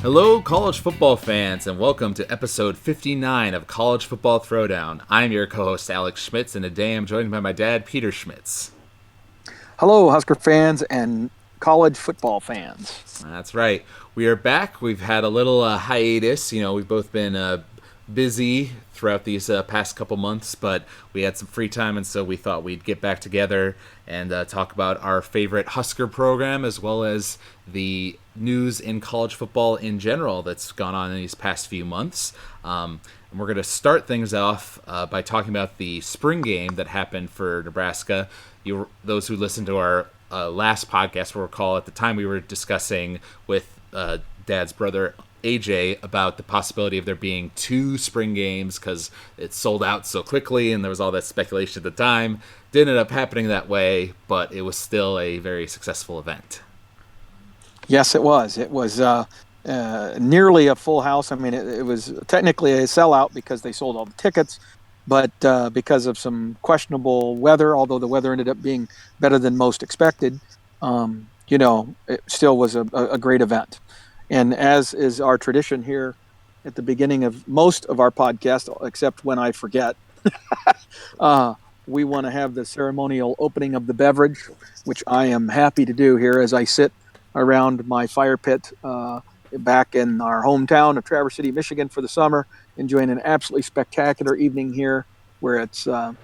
Hello, college football fans, and welcome to episode 59 of College Football Throwdown. I'm your co-host, Alex Schmitz, and today I'm joined by my dad, Peter Schmitz. Hello, Husker fans and college football fans. That's right. We are back. We've had a little hiatus. We've both been busy throughout these past couple months, but we had some free time, and so we thought we'd get back together and talk about our favorite Husker program as well as the news in college football in general that's gone on in these past few months. And we're going to start things off by talking about the spring game that happened for Nebraska. Those who listened to our last podcast will recall at the time we were discussing with Dad's brother AJ about the possibility of there being two spring games because it sold out so quickly and there was all that speculation at the time. Didn't end up happening that way, but it was still a very successful event. Yes, it was. It was nearly a full house. I mean, it was technically a sellout because they sold all the tickets, but because of some questionable weather, although the weather ended up being better than most expected, it still was a great event. And as is our tradition here at the beginning of most of our podcast, except when I forget, we want to have the ceremonial opening of the beverage, which I am happy to do here as I sit around my fire pit back in our hometown of Traverse City, Michigan for the summer, enjoying an absolutely spectacular evening here where it's a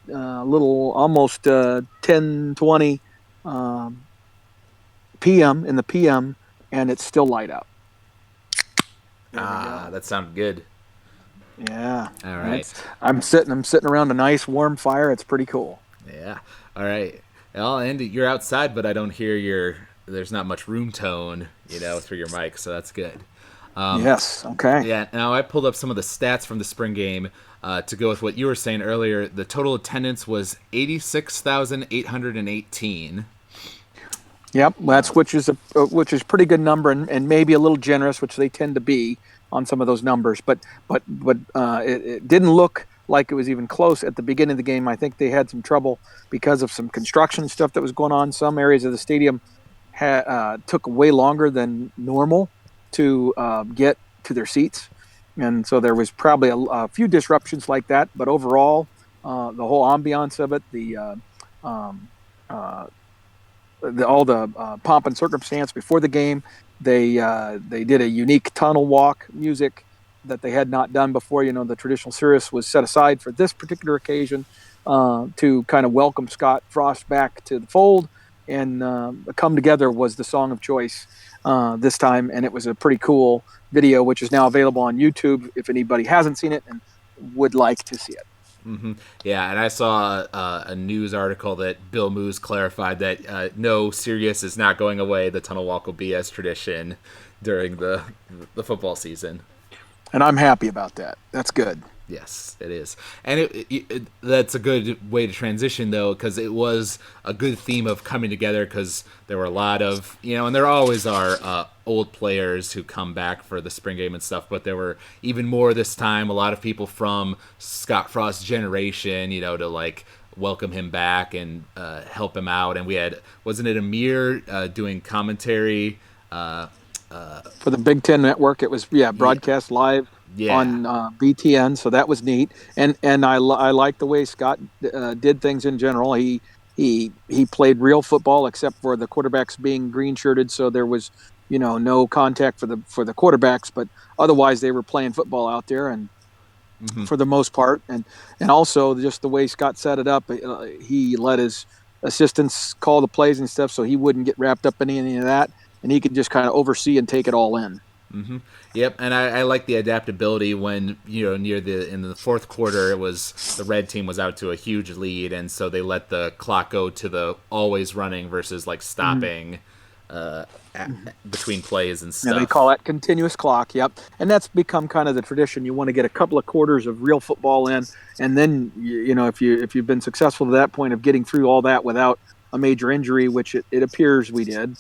little almost 10:20 p.m. in the p.m., and it's still light out. That sounded good. Yeah. All right. I'm sitting around a nice warm fire. It's pretty cool. Yeah. All right. Well, and you're outside, but I don't hear there's not much room tone, through your mic, so that's good. Yes. Okay. Yeah. Now I pulled up some of the stats from the spring game to go with what you were saying earlier. The total attendance was 86,818. Yep, which is a pretty good number and maybe a little generous, which they tend to be on some of those numbers. But it didn't look like it was even close at the beginning of the game. I think they had some trouble because of some construction stuff that was going on. Some areas of the stadium took way longer than normal to get to their seats, and so there was probably a few disruptions like that. But overall, the whole ambiance of it, all the pomp and circumstance before the game. They did a unique tunnel walk music that they had not done before. The traditional service was set aside for this particular occasion to kind of welcome Scott Frost back to the fold. And Come Together was the song of choice this time. And it was a pretty cool video, which is now available on YouTube if anybody hasn't seen it and would like to see it. Mm-hmm. Yeah, and I saw a news article that Bill Moose clarified that no, Sirius is not going away. The tunnel walk will be as tradition during the football season. And I'm happy about that. That's good. Yes, it is. And that's a good way to transition, though, because it was a good theme of coming together because there were a lot of, and there always are old players who come back for the spring game and stuff, but there were even more this time, a lot of people from Scott Frost's generation, to welcome him back and help him out. And we had, wasn't it Amir doing commentary? For the Big Ten Network, it was, broadcast live. Yeah. On BTN, so that was neat, and I like the way Scott did things in general. He played real football, except for the quarterbacks being green shirted, so there was no contact for the quarterbacks, but otherwise they were playing football out there, and for the most part, and also just the way Scott set it up, he let his assistants call the plays and stuff, so he wouldn't get wrapped up in any of that, and he could just kind of oversee and take it all in. Mm-hmm. Yep, and I like the adaptability when in the fourth quarter it was the red team was out to a huge lead, and so they let the clock go to the always running versus stopping between plays and stuff. Yeah, they call that continuous clock. Yep, and that's become kind of the tradition. You want to get a couple of quarters of real football in, and then if you've been successful to that point of getting through all that without a major injury, which it appears we did,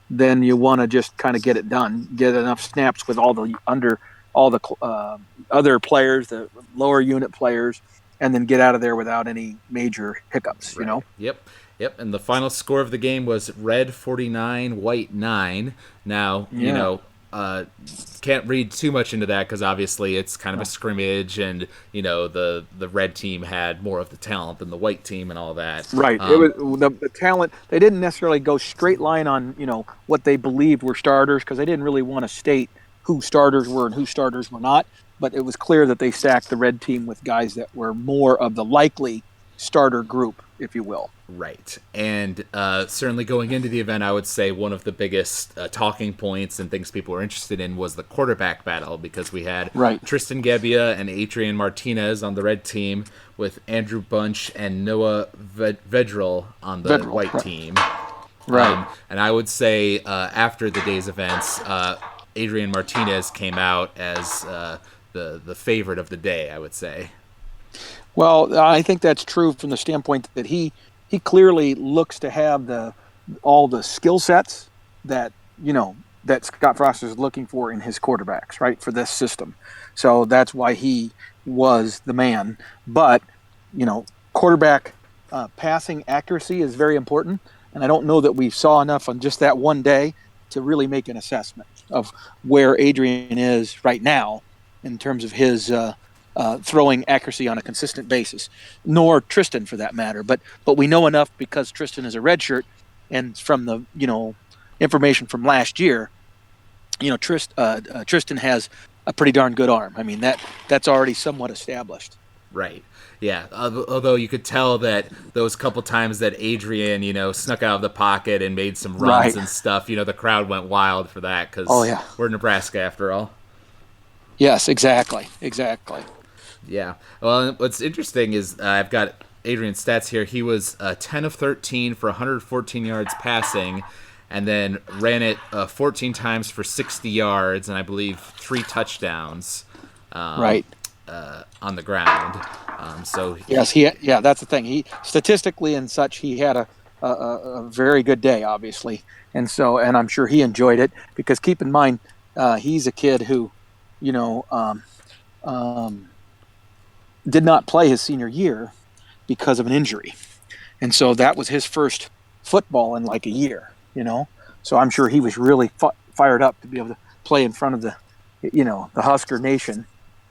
then you want to just kind of get it done, get enough snaps with all the other players, the lower unit players, and then get out of there without any major hiccups. Right. Yep. Yep. And the final score of the game was red 49, white 9. Now, Yeah. can't read too much into that because obviously it's kind of a No. scrimmage, and the red team had more of the talent than the white team and all that. Right. It was the talent. They didn't necessarily go straight line on what they believed were starters because they didn't really want to state who starters were and who starters were not. But it was clear that they stacked the red team with guys that were more of the likely starter group, if you will. Right. And certainly going into the event, I would say one of the biggest talking points and things people were interested in was the quarterback battle, because we had Right. Tristan Gebbia and Adrian Martinez on the red team with Andrew Bunch and Noah Vedral on the Vedral, white right. team. Right. And I would say after the day's events, Adrian Martinez came out as the favorite of the day, I would say. Well, I think that's true from the standpoint that he clearly looks to have all the skill sets that that Scott Frost is looking for in his quarterbacks, right, for this system. So that's why he was the man. But quarterback passing accuracy is very important, and I don't know that we saw enough on just that one day to really make an assessment of where Adrian is right now in terms of his throwing accuracy on a consistent basis, nor Tristan for that matter. But we know enough because Tristan is a redshirt, and from the information from last year, Tristan has a pretty darn good arm. I mean that's already somewhat established. Right. Yeah. Although you could tell that those couple times that Adrian, snuck out of the pocket and made some runs Right. and stuff, the crowd went wild for that because Oh yeah. we're Nebraska after all. Yes. Exactly. Yeah. Well, what's interesting is I've got Adrian's stats here. He was 10 of 13 for 114 yards passing, and then ran it 14 times for 60 yards, and I believe 3 touchdowns. Right. On the ground. Yes. Yeah. That's the thing. He statistically and such, he had a very good day, obviously, and I'm sure he enjoyed it because keep in mind, he's a kid who, did not play his senior year because of an injury. And so that was his first football in like a year, So I'm sure he was really fired up to be able to play in front of the Husker Nation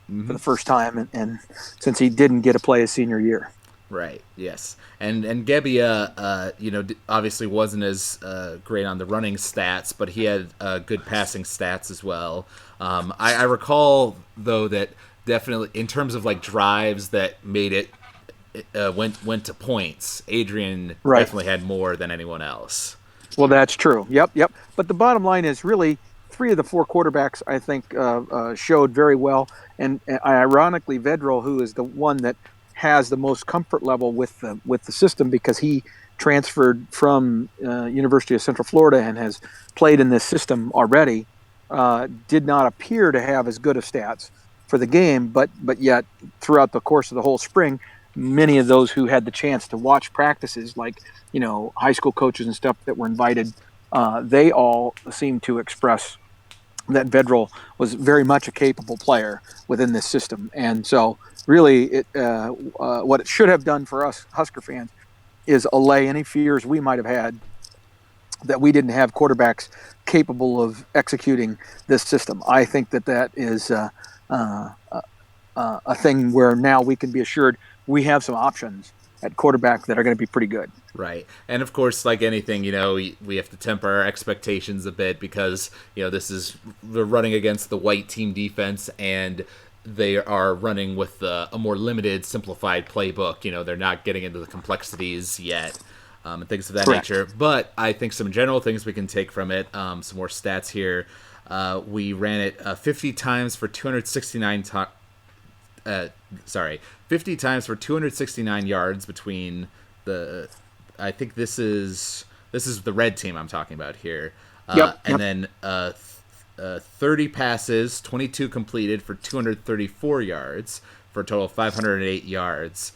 for the first time. And since he didn't get to play his senior year. Right. Yes. And Gebbia, obviously wasn't as great on the running stats, but he had good passing stats as well. I recall though that definitely in terms of like drives that made it went to points, Adrian Right. definitely had more than anyone else. Well, that's true. Yep. But the bottom line is really 3 of the 4 quarterbacks, I think, showed very well. And ironically, Vedral, who is the one that has the most comfort level with the system because he transferred from University of Central Florida and has played in this system already, did not appear to have as good of stats for the game, but yet throughout the course of the whole spring, many of those who had the chance to watch practices, like high school coaches and stuff that were invited, they all seemed to express that Vedral was very much a capable player within this system. And so really what it should have done for us Husker fans is allay any fears we might have had that we didn't have quarterbacks capable of executing this system. I think that is a thing where now we can be assured we have some options at quarterback that are going to be pretty good. Right. And of course, like anything, we have to temper our expectations a bit because, we're running against the white team defense and they are running with a more limited, simplified playbook. They're not getting into the complexities yet and things of that Correct. nature. But I think some general things we can take from it, some more stats here. We ran it 50 times for 50 times for 269 yards between the. I think this is the red team I'm talking about here. And then 30 passes, 22 completed for 234 yards for a total of 508 yards.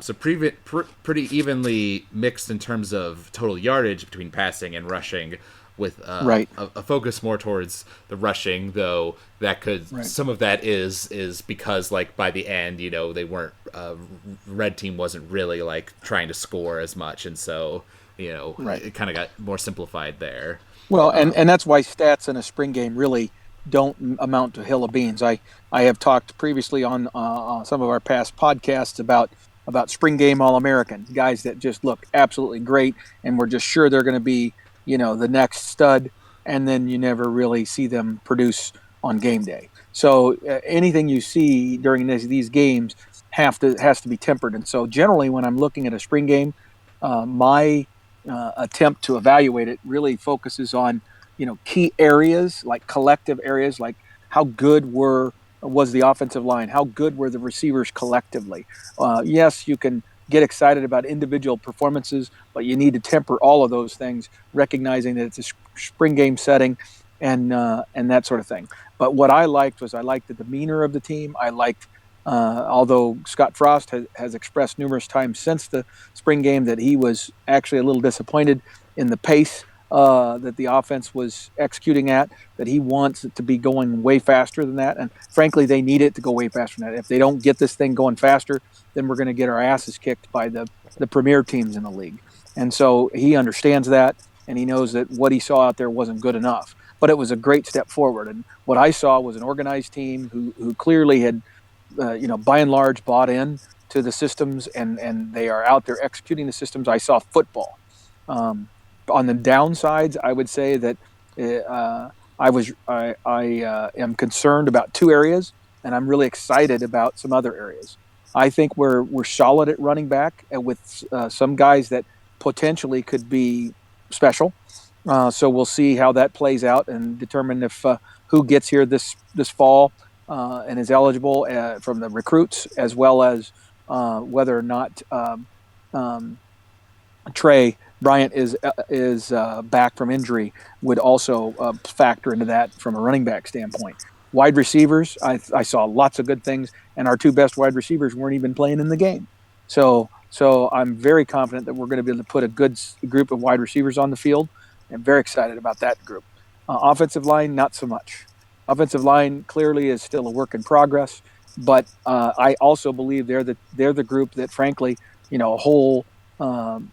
So pretty evenly mixed in terms of total yardage between passing and rushing. with Right. a focus more towards the rushing, though that could Right. some of that is because like by the end, they weren't red team wasn't really like trying to score as much, and so Right. it kind of got more simplified there. Well, and that's why stats in a spring game really don't amount to a hill of beans. I have talked previously on some of our past podcasts about spring game All American guys that just look absolutely great, and we're just sure they're going to be the next stud, and then you never really see them produce on game day. So anything you see during these games has to be tempered. And so generally, when I'm looking at a spring game, my attempt to evaluate it really focuses on key areas, like collective areas, like how good was the offensive line, how good were the receivers collectively. Yes, you can get excited about individual performances, but you need to temper all of those things, recognizing that it's a spring game setting and that sort of thing. But what I liked was I liked the demeanor of the team. I liked although Scott Frost has expressed numerous times since the spring game that he was actually a little disappointed in the pace that the offense was executing at, that he wants it to be going way faster than that. And frankly, they need it to go way faster than that. If they don't get this thing going faster, then we're going to get our asses kicked by the premier teams in the league. And so he understands that, and he knows that what he saw out there wasn't good enough. But it was a great step forward. And what I saw was an organized team who clearly had by and large bought in to the systems, and they are out there executing the systems. I saw football. On the downsides, I would say that I am concerned about two areas, and I'm really excited about some other areas. I think we're solid at running back, and with some guys that potentially could be special. So we'll see how that plays out and determine if who gets here this fall and is eligible from the recruits, as well as whether or not Trey Bryant is back from injury would also factor into that from a running back standpoint. Wide receivers, I saw lots of good things, and our two best wide receivers weren't even playing in the game. So I'm very confident that we're going to be able to put a good group of wide receivers on the field. I'm very excited about that group. Offensive line, not so much. Offensive line clearly is still a work in progress, but I also believe they're the group that, frankly, a whole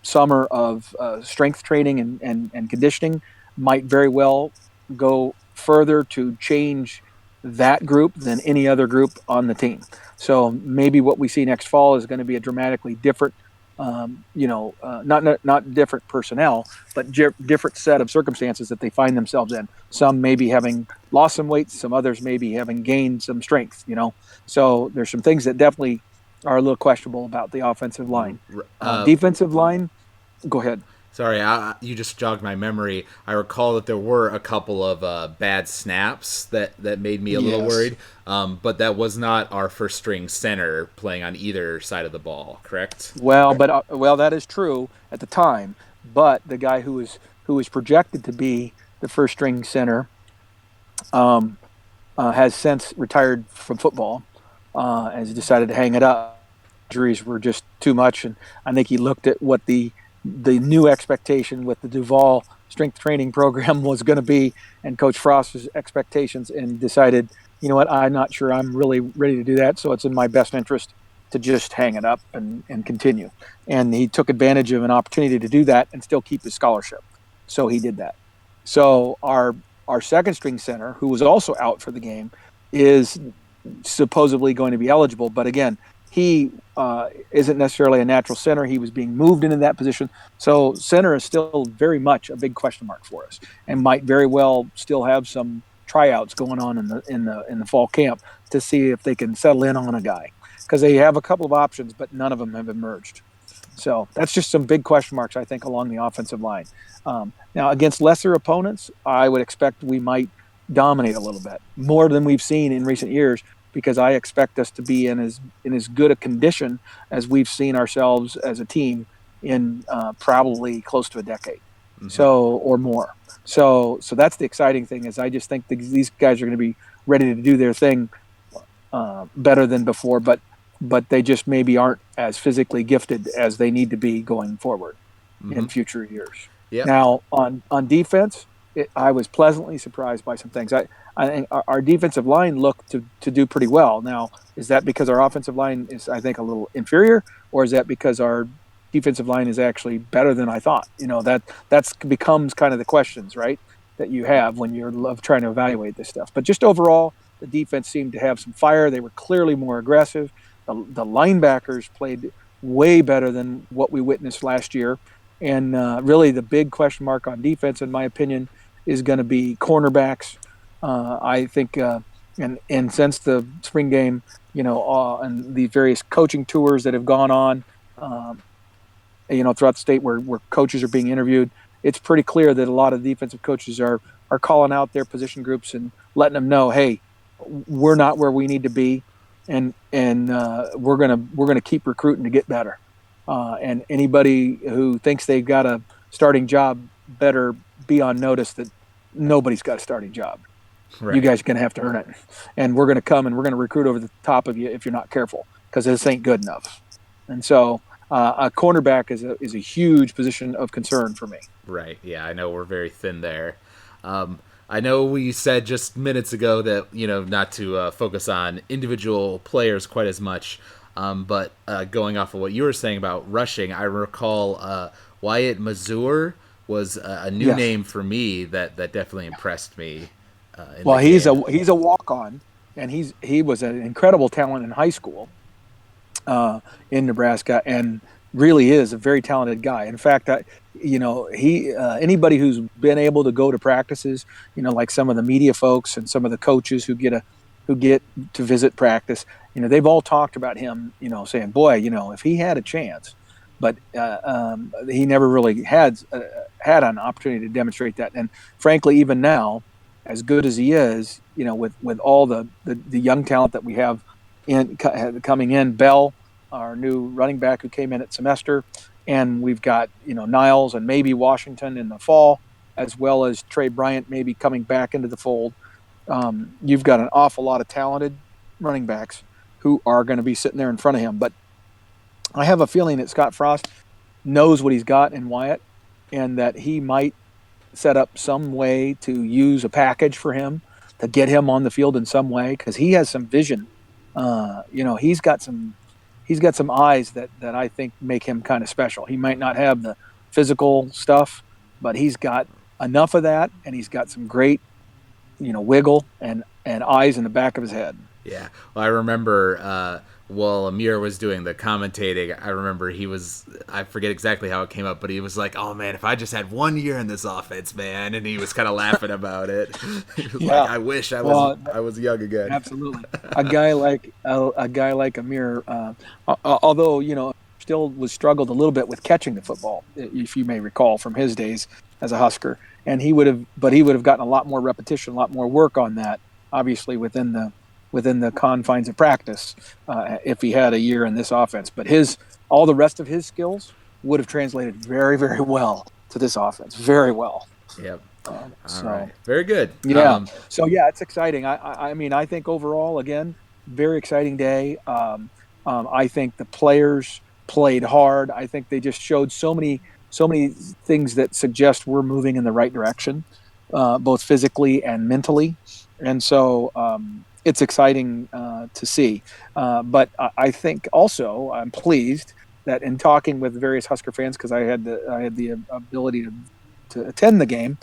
summer of strength training and conditioning might very well go further to change that group than any other group on the team. So maybe what we see next fall is going to be a dramatically different, not different personnel, but different set of circumstances that they find themselves in. Some may be having lost some weight, some others may be having gained some strength. So there's some things that definitely are a little questionable about the offensive line. Defensive line, go ahead. Sorry, you just jogged my memory. I recall that there were a couple of bad snaps that made me a little worried, but that was not our first string center playing on either side of the ball, correct? Well, that is true at the time. But the guy who was projected to be the first string center has since retired from football, has decided to hang it up. Injuries were just too much, and I think he looked at what the new expectation with the Duval strength training program was going to be, and Coach Frost's expectations, and decided, you know what, I'm not sure I'm really ready to do that, so it's in my best interest to just hang it up and continue. And he took advantage of an opportunity to do that and still keep his scholarship. So he did that. So our second string center, who was also out for the game, is supposedly going to be eligible. But again, he isn't necessarily a natural center. He was being moved into that position. So center is still very much a big question mark for us, and might very well still have some tryouts going on in the fall camp to see if they can settle in on a guy, because they have a couple of options, but none of them have emerged. So that's just some big question marks, I think, along the offensive line. Now, against lesser opponents, I would expect we might dominate a little bit more than we've seen in recent years, because I expect us to be in as good a condition as we've seen ourselves as a team in probably close to a decade, or more. So that's the exciting thing, is I just think these guys are going to be ready to do their thing better than before, but they just maybe aren't as physically gifted as they need to be going forward in future years. Yep. Now on defense, I was pleasantly surprised by some things. I think our defensive line looked to do pretty well. Now, is that because our offensive line is, I think, a little inferior, or is that because our defensive line is actually better than I thought? That's becomes kind of the questions, right, that you have when you're trying to evaluate this stuff. But just overall, the defense seemed to have some fire. They were clearly more aggressive. The linebackers played way better than what we witnessed last year. And really, the big question mark on defense, in my opinion, is going to be cornerbacks. I think, and since the spring game, and the various coaching tours that have gone on, throughout the state where coaches are being interviewed, it's pretty clear that a lot of defensive coaches are calling out their position groups and letting them know, hey, we're not where we need to be, and we're gonna keep recruiting to get better. And anybody who thinks they've got a starting job better be on notice that nobody's got a starting job. Right. You guys are going to have to earn it. And we're going to come and we're going to recruit over the top of you if you're not careful, because this ain't good enough. And so a cornerback is a huge position of concern for me. Right. Yeah, I know we're very thin there. I know we said just minutes ago that, not to focus on individual players quite as much. But going off of what you were saying about rushing, I recall Wyatt Mazur was a new name for me that definitely impressed me. Well, he's a walk-on, and he was an incredible talent in high school in Nebraska, and really is a very talented guy. In fact, anybody who's been able to go to practices, like some of the media folks and some of the coaches who get to visit practice, they've all talked about him, saying, boy, if he had a chance, but he never really had an opportunity to demonstrate that. And frankly, even now, as good as he is, with all the young talent that we have coming in, Bell, our new running back who came in at semester, and we've got, Niles and maybe Washington in the fall, as well as Trey Bryant maybe coming back into the fold. You've got an awful lot of talented running backs who are going to be sitting there in front of him. But I have a feeling that Scott Frost knows what he's got in Wyatt, and that he might set up some way to use a package for him to get him on the field in some way, because he has some vision. He's got some eyes that I think make him kind of special. He might not have the physical stuff, but he's got enough of that, and he's got some great wiggle and eyes in the back of his head. Yeah. Well, I remember while Amir was doing the commentating, I remember I forget exactly how it came up, but he was like, oh man, if I just had 1 year in this offense, man. And he was kind of laughing about it. He was like, I wish I was young again. Absolutely. A guy like Amir, although, still struggled a little bit with catching the football, if you may recall from his days as a Husker. And he would have gotten a lot more repetition, a lot more work on that, obviously within the confines of practice, if he had a year in this offense. But all the rest of his skills would have translated very, very well to this offense. Very well. Yep. All right. Very good. Yeah. It's exciting. I think overall, again, very exciting day. I think the players played hard. I think they just showed so many things that suggest we're moving in the right direction, both physically and mentally. And so it's exciting to see. But I think also I'm pleased that in talking with various Husker fans, because I had the ability to attend the game,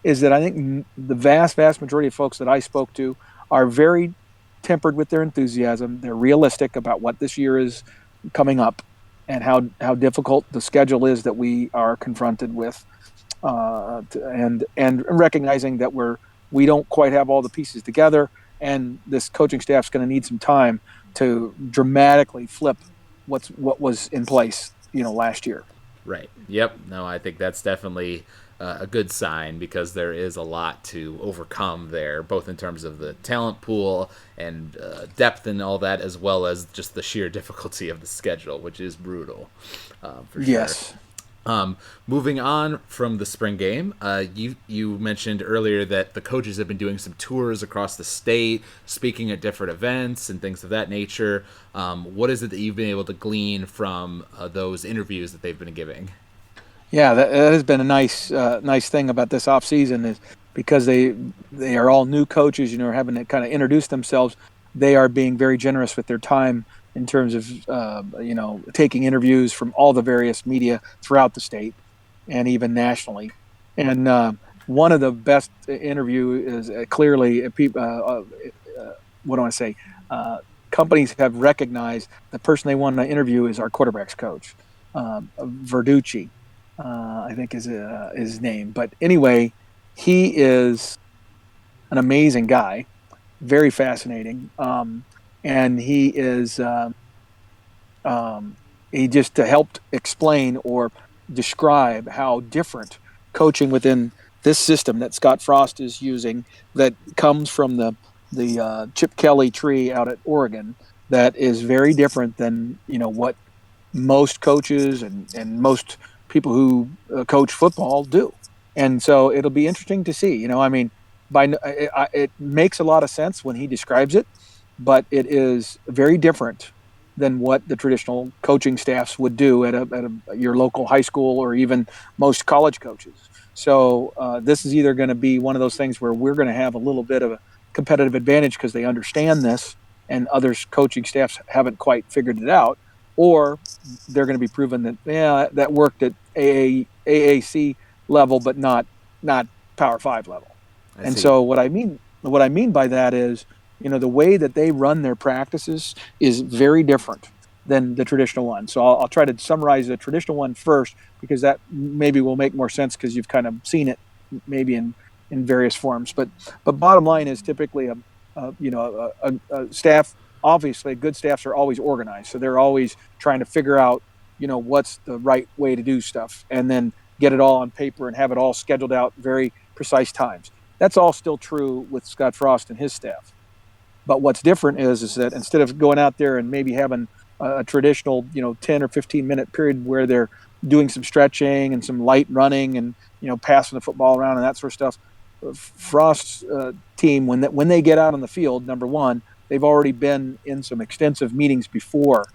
is that I think the vast majority of folks that I spoke to are very tempered with their enthusiasm. They're realistic about what this year is coming up and how difficult the schedule is that we are confronted with, and recognizing that we don't quite have all the pieces together, and this coaching staff's going to need some time to dramatically flip what was in place, last year. Right. Yep. No, I think that's definitely a good sign, because there is a lot to overcome there, both in terms of the talent pool and depth and all that, as well as just the sheer difficulty of the schedule, which is brutal, for sure. Yes. Moving on from the spring game, you mentioned earlier that the coaches have been doing some tours across the state, speaking at different events and things of that nature. What is it that you've been able to glean from those interviews that they've been giving? Yeah, that has been a nice thing about this off season is because they are all new coaches, having to kind of introduce themselves. They are being very generous with their time in terms of taking interviews from all the various media throughout the state and even nationally. And one of the best interview is clearly what do I want to say? Companies have recognized the person they want to interview is our quarterbacks coach, Verducci, I think is his name. But anyway, he is an amazing guy, very fascinating, and um, he just helped explain or describe how different coaching within this system that Scott Frost is using, that comes from the Chip Kelly tree out at Oregon, that is very different than what most coaches and most people who coach football do. And so it'll be interesting to see. I mean, it makes a lot of sense when he describes it, but it is very different than what the traditional coaching staffs would do at your local high school or even most college coaches. So this is either going to be one of those things where we're going to have a little bit of a competitive advantage because they understand this and others coaching staffs haven't quite figured it out, or they're going to be proven that that worked at AAC level, but not Power Five level. I And see. so what I mean by that is, the way that they run their practices is very different than the traditional one. So I'll try to summarize the traditional one first because that maybe will make more sense because you've kind of seen it maybe in various forms. But bottom line is typically a staff. Obviously, good staffs are always organized, so they're always trying to figure out what's the right way to do stuff, and then get it all on paper and have it all scheduled out very precise times. That's all still true with Scott Frost and his staff. But what's different is that instead of going out there and maybe having a traditional 10 or 15-minute period where they're doing some stretching and some light running and passing the football around and that sort of stuff, Frost's team, when they get out on the field, number one, they've already been in some extensive meetings before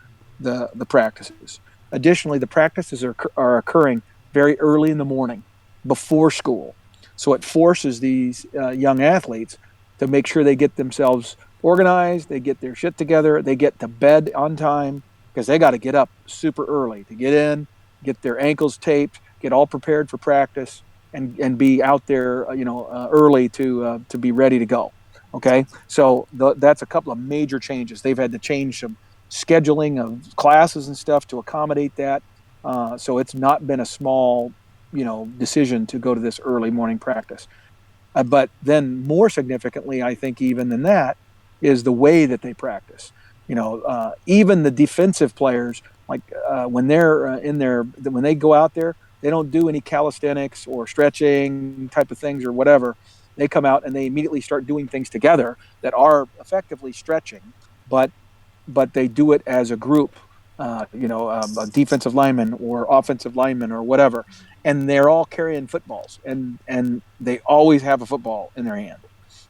the practices. Additionally, the practices are occurring very early in the morning before school, so it forces these young athletes to make sure they get themselves organized, they get their shit together, they get to bed on time because they got to get up super early to get in, get their ankles taped, get all prepared for practice, and be out there, early to be ready to go. Okay, so that's a couple of major changes. They've had to change some scheduling of classes and stuff to accommodate that. So it's not been a small, decision to go to this early morning practice. But then more significantly, I think even than that, is the way that they practice. Even the defensive players, like when they're when they go out there, they don't do any calisthenics or stretching type of things or whatever. They come out and they immediately start doing things together that are effectively stretching, but they do it as a group, a defensive lineman or offensive lineman or whatever, and they're all carrying footballs, and they always have a football in their hand,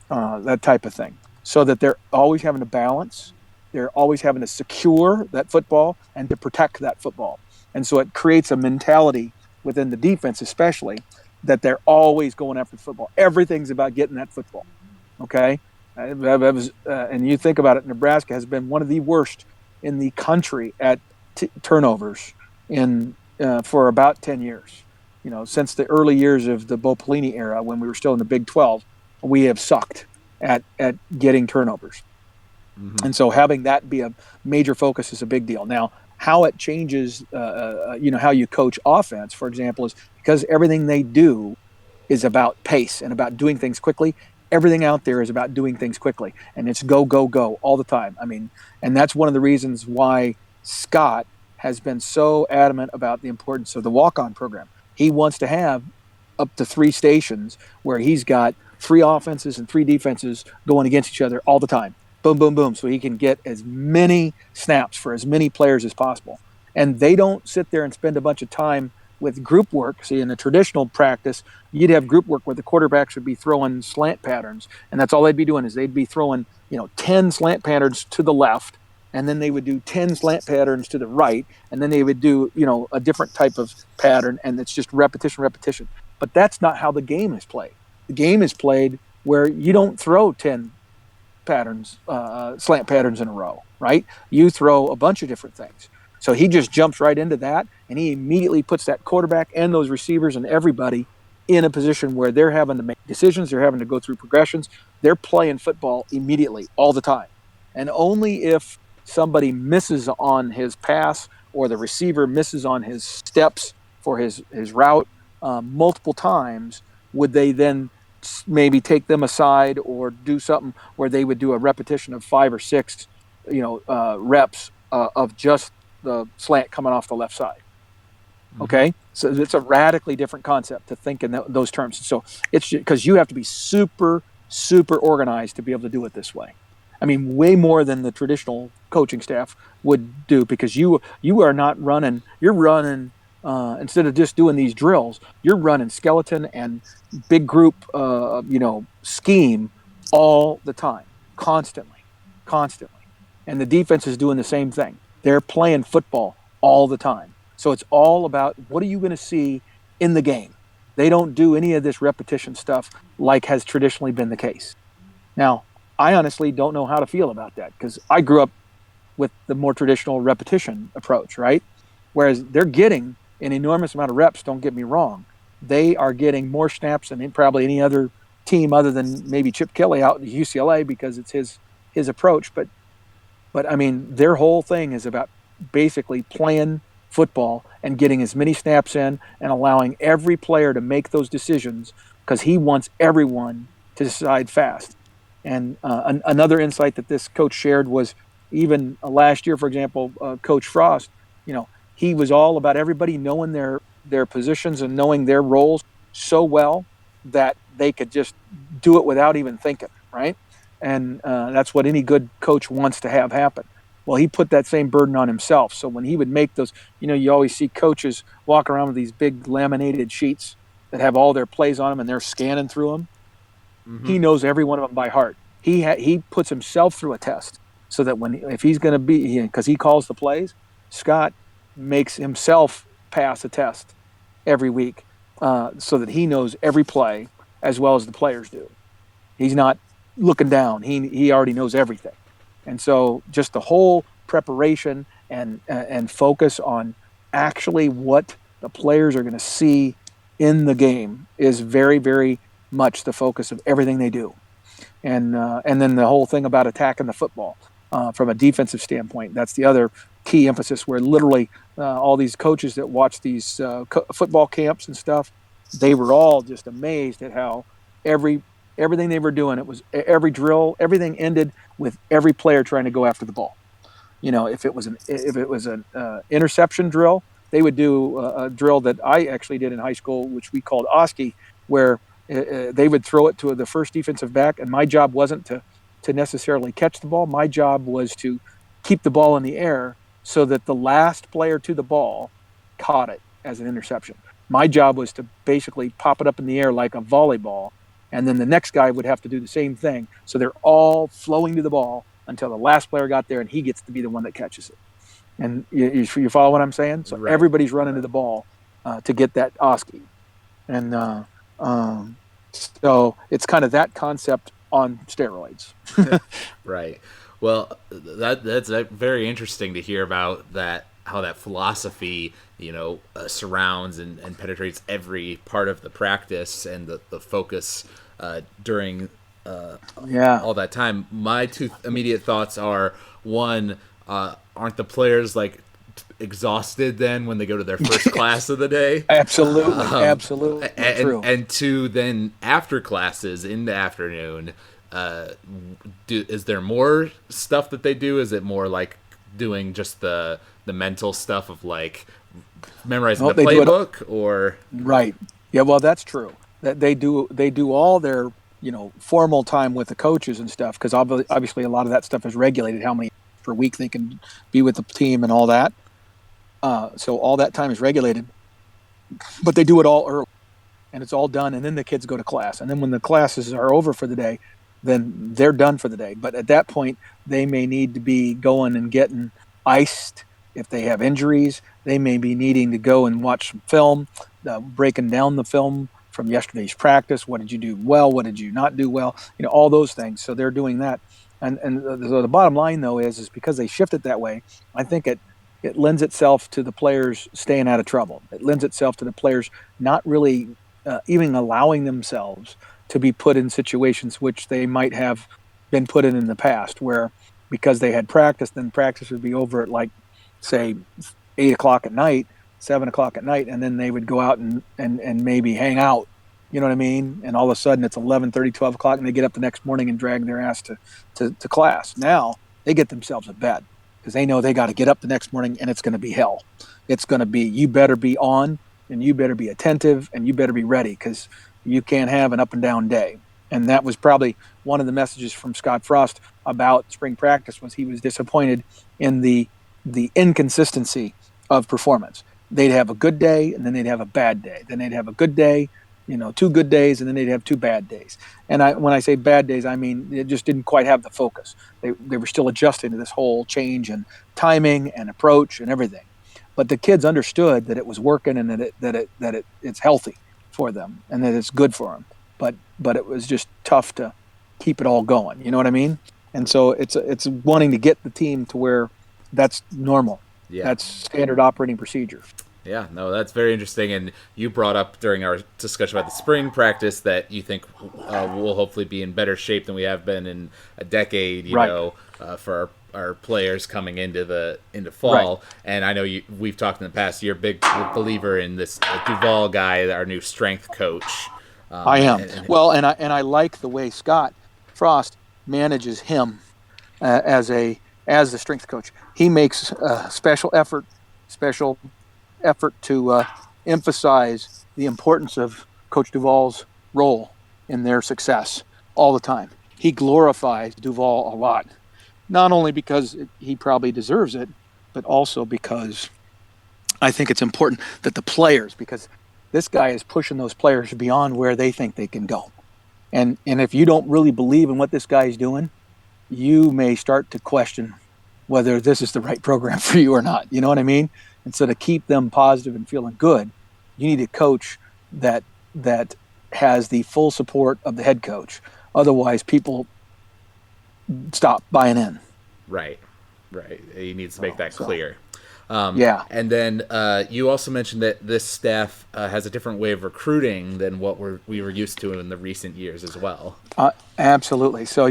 that type of thing, so that they're always having to balance, they're always having to secure that football and to protect that football, and so it creates a mentality within the defense, especially, that they're always going after the football. Everything's about getting that football. Okay, and you think about it, Nebraska has been one of the worst in the country at turnovers in for about 10 years. Since the early years of the Bo Pelini era, when we were still in the Big 12, we have sucked at getting turnovers. Hmm. And so having that be a major focus is a big deal. Now, how it changes, how you coach offense, for example, is because everything they do is about pace and about doing things quickly. Everything out there is about doing things quickly, and it's go, go, go all the time. I mean, and that's one of the reasons why Scott has been so adamant about the importance of the walk-on program. He wants to have up to 3 stations where he's got 3 offenses and 3 defenses going against each other all the time. Boom, boom, boom. So he can get as many snaps for as many players as possible. And they don't sit there and spend a bunch of time with group work. See, in a traditional practice, you'd have group work where the quarterbacks would be throwing slant patterns, and that's all they'd be doing is they'd be throwing 10 slant patterns to the left and then they would do 10 slant patterns to the right, and then they would do, a different type of pattern, and it's just repetition, repetition. But that's not how the game is played. The game is played where you don't throw 10 patterns, slant patterns in a row, right? You throw a bunch of different things. So he just jumps right into that, and he immediately puts that quarterback and those receivers and everybody in a position where they're having to make decisions, they're having to go through progressions, they're playing football immediately, all the time. And only if somebody misses on his pass or the receiver misses on his steps for his route multiple times would they then maybe take them aside or do something where they would do a repetition of 5 or 6, reps of just the slant coming off the left side. Okay, so it's a radically different concept to think in those terms. So it's because you have to be super, super organized to be able to do it this way. I mean, way more than the traditional coaching staff would do, because you are not running. You're running instead of just doing these drills. You're running skeleton and big group, scheme all the time, constantly, and the defense is doing the same thing. They're playing football all the time. So it's all about what are you going to see in the game. They don't do any of this repetition stuff like has traditionally been the case. Now, I honestly don't know how to feel about that, because I grew up with the more traditional repetition approach, right? Whereas they're getting an enormous amount of reps, don't get me wrong. They are getting more snaps than probably any other team other than maybe Chip Kelly out at UCLA, because it's his approach. But I mean, their whole thing is about basically playing football and getting as many snaps in and allowing every player to make those decisions, because he wants everyone to decide fast. And another insight that this coach shared was even last year, for example, Coach Frost, he was all about everybody knowing their positions and knowing their roles so well that they could just do it without even thinking, right? And that's what any good coach wants to have happen. Well, he put that same burden on himself. So when he would make those, you always see coaches walk around with these big laminated sheets that have all their plays on them, and they're scanning through them. Mm-hmm. He knows every one of them by heart. He puts himself through a test so that if he's going to be, because he calls the plays, Scott makes himself pass a test every week so that he knows every play as well as the players do. He's not looking down. He already knows everything. And so just the whole preparation and focus on actually what the players are going to see in the game is very, very much the focus of everything they do. And then the whole thing about attacking the football from a defensive standpoint, that's the other key emphasis, where literally all these coaches that watch these football camps and stuff, they were all just amazed at how everything they were doing, it was every drill, everything ended with every player trying to go after the ball. If it was an interception drill, they would do a drill that I actually did in high school, which we called Oski, where they would throw it to the first defensive back, and my job wasn't to necessarily catch the ball. My job was to keep the ball in the air so that the last player to the ball caught it as an interception. My job was to basically pop it up in the air like a volleyball, and then the next guy would have to do the same thing. So they're all flowing to the ball until the last player got there, and he gets to be the one that catches it. And you follow what I'm saying? So right. Everybody's running to the ball to get that Oski. And so it's kind of that concept on steroids. Right. Well, that's very interesting to hear about that, how that philosophy, surrounds and penetrates every part of the practice and the focus during all that time. My two immediate thoughts are, one, aren't the players exhausted then when they go to their first class of the day? Absolutely. True. And two, then after classes in the afternoon, is there more stuff that they do? Is it more like doing just the mental stuff of memorizing the playbook, or right? Yeah, well, that's true. That they do all their formal time with the coaches and stuff, because obviously a lot of that stuff is regulated, how many per week they can be with the team and all that. So all that time is regulated, but they do it all early, and it's all done, and then the kids go to class. And then when the classes are over for the day, then they're done for the day. But at that point, they may need to be going and getting iced if they have injuries. They may be needing to go and watch some film, breaking down the film from yesterday's practice. What did you do well? What did you not do well? All those things. So they're doing that. And the bottom line, though, is because they shift it that way, I think it lends itself to the players staying out of trouble. It lends itself to the players not really even allowing themselves to be put in situations which they might have been put in the past, where because they had practice, then practice would be over at, like, say, 8 o'clock at night, 7 o'clock at night, and then they would go out and maybe hang out. You know what I mean? And all of a sudden it's 11:30, 12 o'clock, and they get up the next morning and drag their ass to class. Now they get themselves a bed because they know they got to get up the next morning, and it's going to be hell. It's going to be, you better be on, and you better be attentive, and you better be ready, because you can't have an up and down day. And that was probably one of the messages from Scott Frost about spring practice, was he was disappointed in the inconsistency of performance. They'd have a good day, and then they'd have a bad day. Then they'd have a good day, 2 good days, and then they'd have 2 bad days. And when I say bad days, I mean it just didn't quite have the focus. They were still adjusting to this whole change in timing and approach and everything. But the kids understood that it was working, and that it's healthy for them, and that it's good for them. But it was just tough to keep it all going. You know what I mean? And so it's wanting to get the team to where that's normal. Yeah. That's standard operating procedure. Yeah, no, that's very interesting. And you brought up during our discussion about the spring practice that you think we'll hopefully be in better shape than we have been in a decade, Right. For our players coming into fall. Right. And I know we've talked in the past, you're a big believer in this Duval guy, our new strength coach. I am. And I like the way Scott Frost manages him as the strength coach. He makes special effort to emphasize the importance of Coach Duval's role in their success all the time. He glorifies Duval a lot, not only because he probably deserves it, but also because I think it's important that the players, because this guy is pushing those players beyond where they think they can go. And if you don't really believe in what this guy's doing, you may start to question whether this is the right program for you or not. You know what I mean? And so to keep them positive and feeling good, you need a coach that has the full support of the head coach. Otherwise, people stop buying in. Right. He needs to make that clear. Yeah. And then you also mentioned that this staff has a different way of recruiting than what we were used to in the recent years as well. Absolutely. So,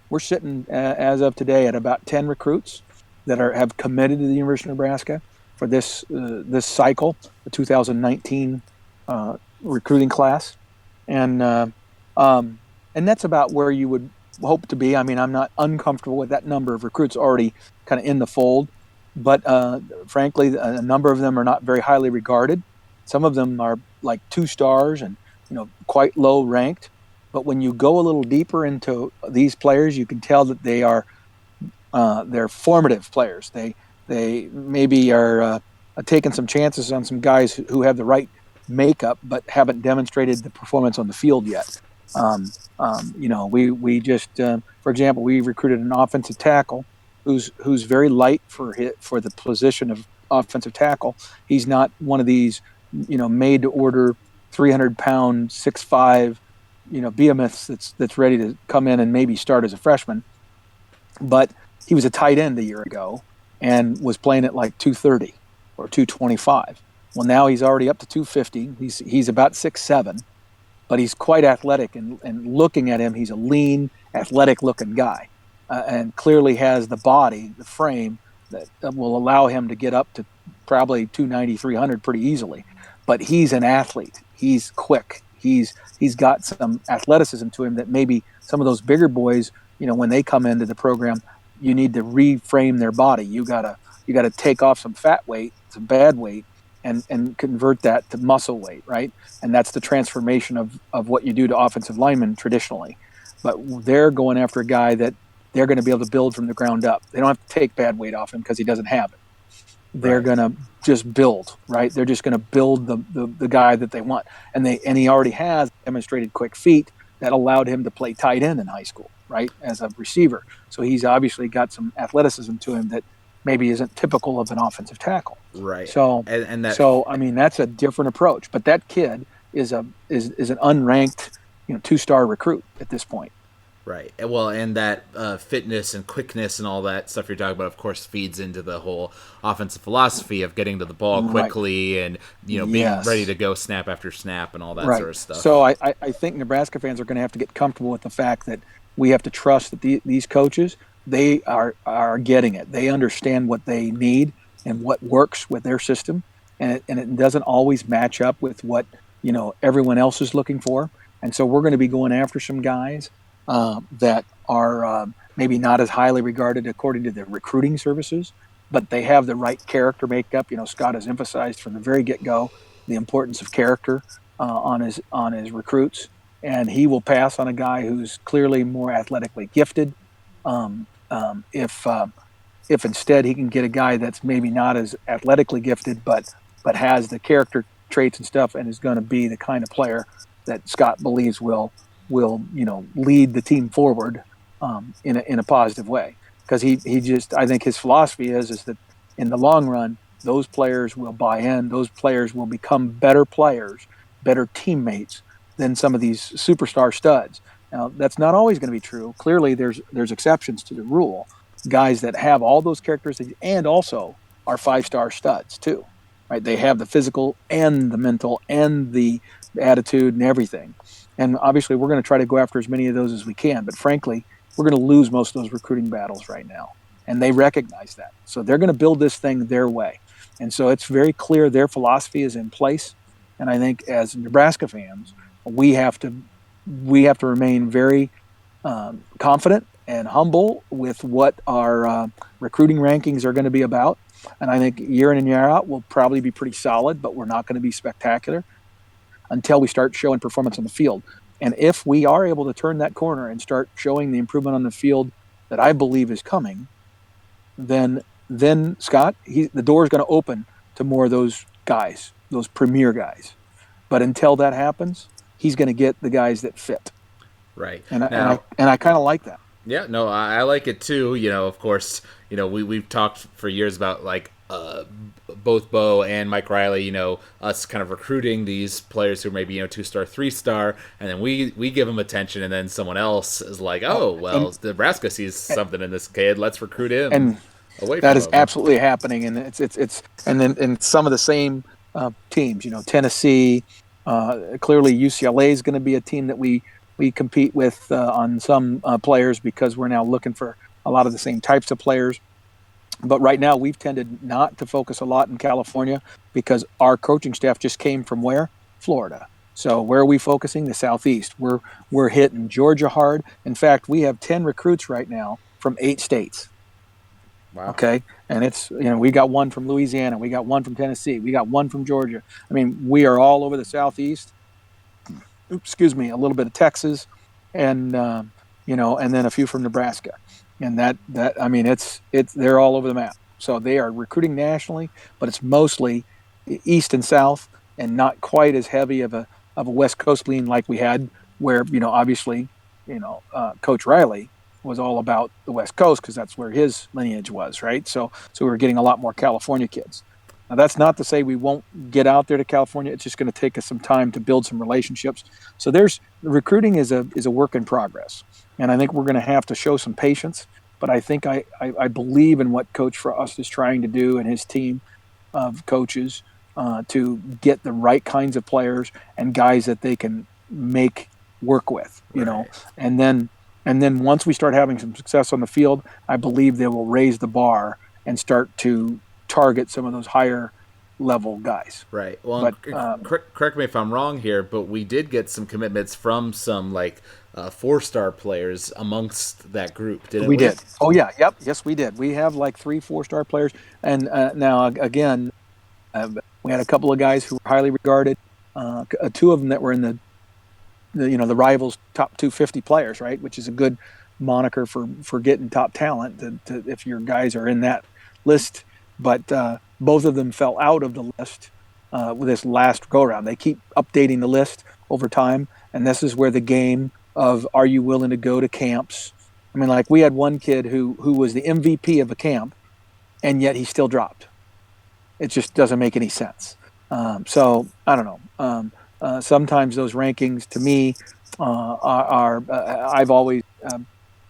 we're sitting as of today at about 10 recruits that have committed to the University of Nebraska for this cycle, the 2019 recruiting class, and that's about where you would hope to be. I mean, I'm not uncomfortable with that number of recruits already kind of in the fold, but frankly, a number of them are not very highly regarded. Some of them are like 2 stars and quite low ranked. But when you go a little deeper into these players, you can tell that they're formative players. They maybe are taking some chances on some guys who have the right makeup but haven't demonstrated the performance on the field yet. We just, for example, we recruited an offensive tackle who's very light for the position of offensive tackle. He's not one of these, made to order 300-pound 6'5", behemoths that's ready to come in and maybe start as a freshman. But he was a tight end a year ago and was playing at like 230 or 225. Well, now he's already up to 250. He's about 6'7", but he's quite athletic. And looking at him, he's a lean, athletic-looking guy, and clearly has the body, the frame that will allow him to get up to probably 290, 300 pretty easily. But he's an athlete. He's quick. He's got some athleticism to him that maybe some of those bigger boys, when they come into the program, you need to reframe their body. You gotta take off some fat weight, some bad weight, and convert that to muscle weight, right? And that's the transformation of what you do to offensive linemen traditionally. But they're going after a guy that they're going to be able to build from the ground up. They don't have to take bad weight off him because he doesn't have it. They're going to just build, right? They're just going to build the guy that they want. And he already has demonstrated quick feet, that allowed him to play tight end in high school, right, as a receiver. So he's obviously got some athleticism to him that maybe isn't typical of an offensive tackle. Right. So, And that so I mean, that's a different approach. But that kid is an unranked, 2-star recruit at this point. Right. Well, and that fitness and quickness and all that stuff you're talking about, of course, feeds into the whole offensive philosophy of getting to the ball Right. quickly and being Yes. ready to go snap after snap and all that Right. sort of stuff. So I think Nebraska fans are going to have to get comfortable with the fact that we have to trust that these coaches, they are getting it. They understand what they need and what works with their system, and it doesn't always match up with what everyone else is looking for. And so we're going to be going after some guys that are maybe not as highly regarded according to the recruiting services, but they have the right character makeup. Scott has emphasized from the very get-go the importance of character on his recruits, and he will pass on a guy who's clearly more athletically gifted. If instead he can get a guy that's maybe not as athletically gifted, but has the character traits and stuff, and is going to be the kind of player that Scott believes will lead the team forward in a positive way. Because he just, I think his philosophy is that in the long run, those players will buy in. Those players will become better players, better teammates than some of these superstar studs. Now, that's not always going to be true. Clearly, there's exceptions to the rule. Guys that have all those characteristics and also are 5-star studs too, right? They have the physical and the mental and the attitude and everything. And obviously, we're going to try to go after as many of those as we can. But frankly, we're going to lose most of those recruiting battles right now. And they recognize that. So they're going to build this thing their way. And so it's very clear their philosophy is in place. And I think as Nebraska fans, we have to remain very confident and humble with what our recruiting rankings are going to be about. And I think year in and year out, we'll probably be pretty solid, but we're not going to be spectacular until we start showing performance on the field. And if we are able to turn that corner and start showing the improvement on the field that I believe is coming, then Scott, the door is going to open to more of those guys, those premier guys. But until that happens, he's going to get the guys that fit. Right. And I kind of like that. Yeah, no, I like it too. Of course, we've talked for years about both Bo and Mike Riley, us kind of recruiting these players who are maybe 2-star, 3-star, and then we give them attention, and then someone else is like, oh, well, Nebraska sees something in this kid, let's recruit him. And away that from is him. absolutely happening, and it's and then in some of the same teams, Tennessee, clearly UCLA is going to be a team that we compete with on some players because we're now looking for a lot of the same types of players. But right now we've tended not to focus a lot in California because our coaching staff just came from where? Florida. So where are we focusing? The Southeast. We're hitting Georgia hard. In fact, we have 10 recruits right now from 8 states. Wow. Okay. And it's, we got one from Louisiana. We got one from Tennessee. We got one from Georgia. I mean, we are all over the Southeast. A little bit of Texas, and and then a few from Nebraska, and that I mean it's they're all over the map. So they are recruiting nationally, but it's mostly east and south, and not quite as heavy of a West Coast lean like we had, where obviously Coach Riley was all about the West Coast because that's where his lineage was, right? So we were getting a lot more California kids. Now, that's not to say we won't get out there to California. It's just going to take us some time to build some relationships. So recruiting is a work in progress. And I think we're going to have to show some patience. But I think I believe in what Coach Frost is trying to do and his team of coaches to get the right kinds of players and guys that they can make work with, Right. And then once we start having some success on the field, I believe they will raise the bar and start to target some of those higher level guys. Right. Well, but, correct me if I'm wrong here, but we did get some commitments from some 4-star players amongst that group, didn't we? We did. Oh yeah. Yep. Yes, we did. We have 3 4-star players, and now again, we had a couple of guys who were highly regarded. 2 of them that were in the rivals top 250 players, right? Which is a good moniker for getting top talent. If your guys are in that list. But both of them fell out of the list with this last go-around. They keep updating the list over time, and this is where the game of are you willing to go to camps? I mean, like we had one kid who was the MVP of a camp, and yet he still dropped. It just doesn't make any sense. So I don't know. Sometimes those rankings to me I've always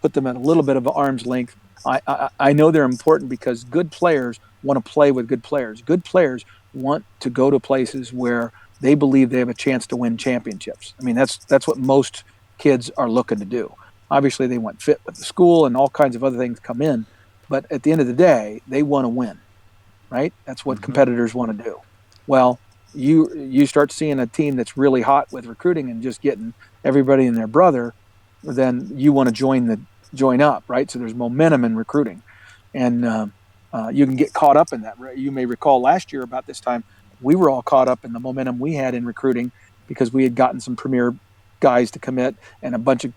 put them at a little bit of arm's length. I know they're important because good players want to play with good players. Good players want to go to places where they believe they have a chance to win championships. I mean, that's what most kids are looking to do. Obviously, they want fit with the school and all kinds of other things come in, but at the end of the day, they want to win, right? That's what Mm-hmm. competitors want to do. Well, you start seeing a team that's really hot with recruiting and just getting everybody and their brother, then you want to join up, right? So there's momentum in recruiting, and you can get caught up in that. Right? You may recall last year about this time we were all caught up in the momentum we had in recruiting because we had gotten some premier guys to commit, and a bunch of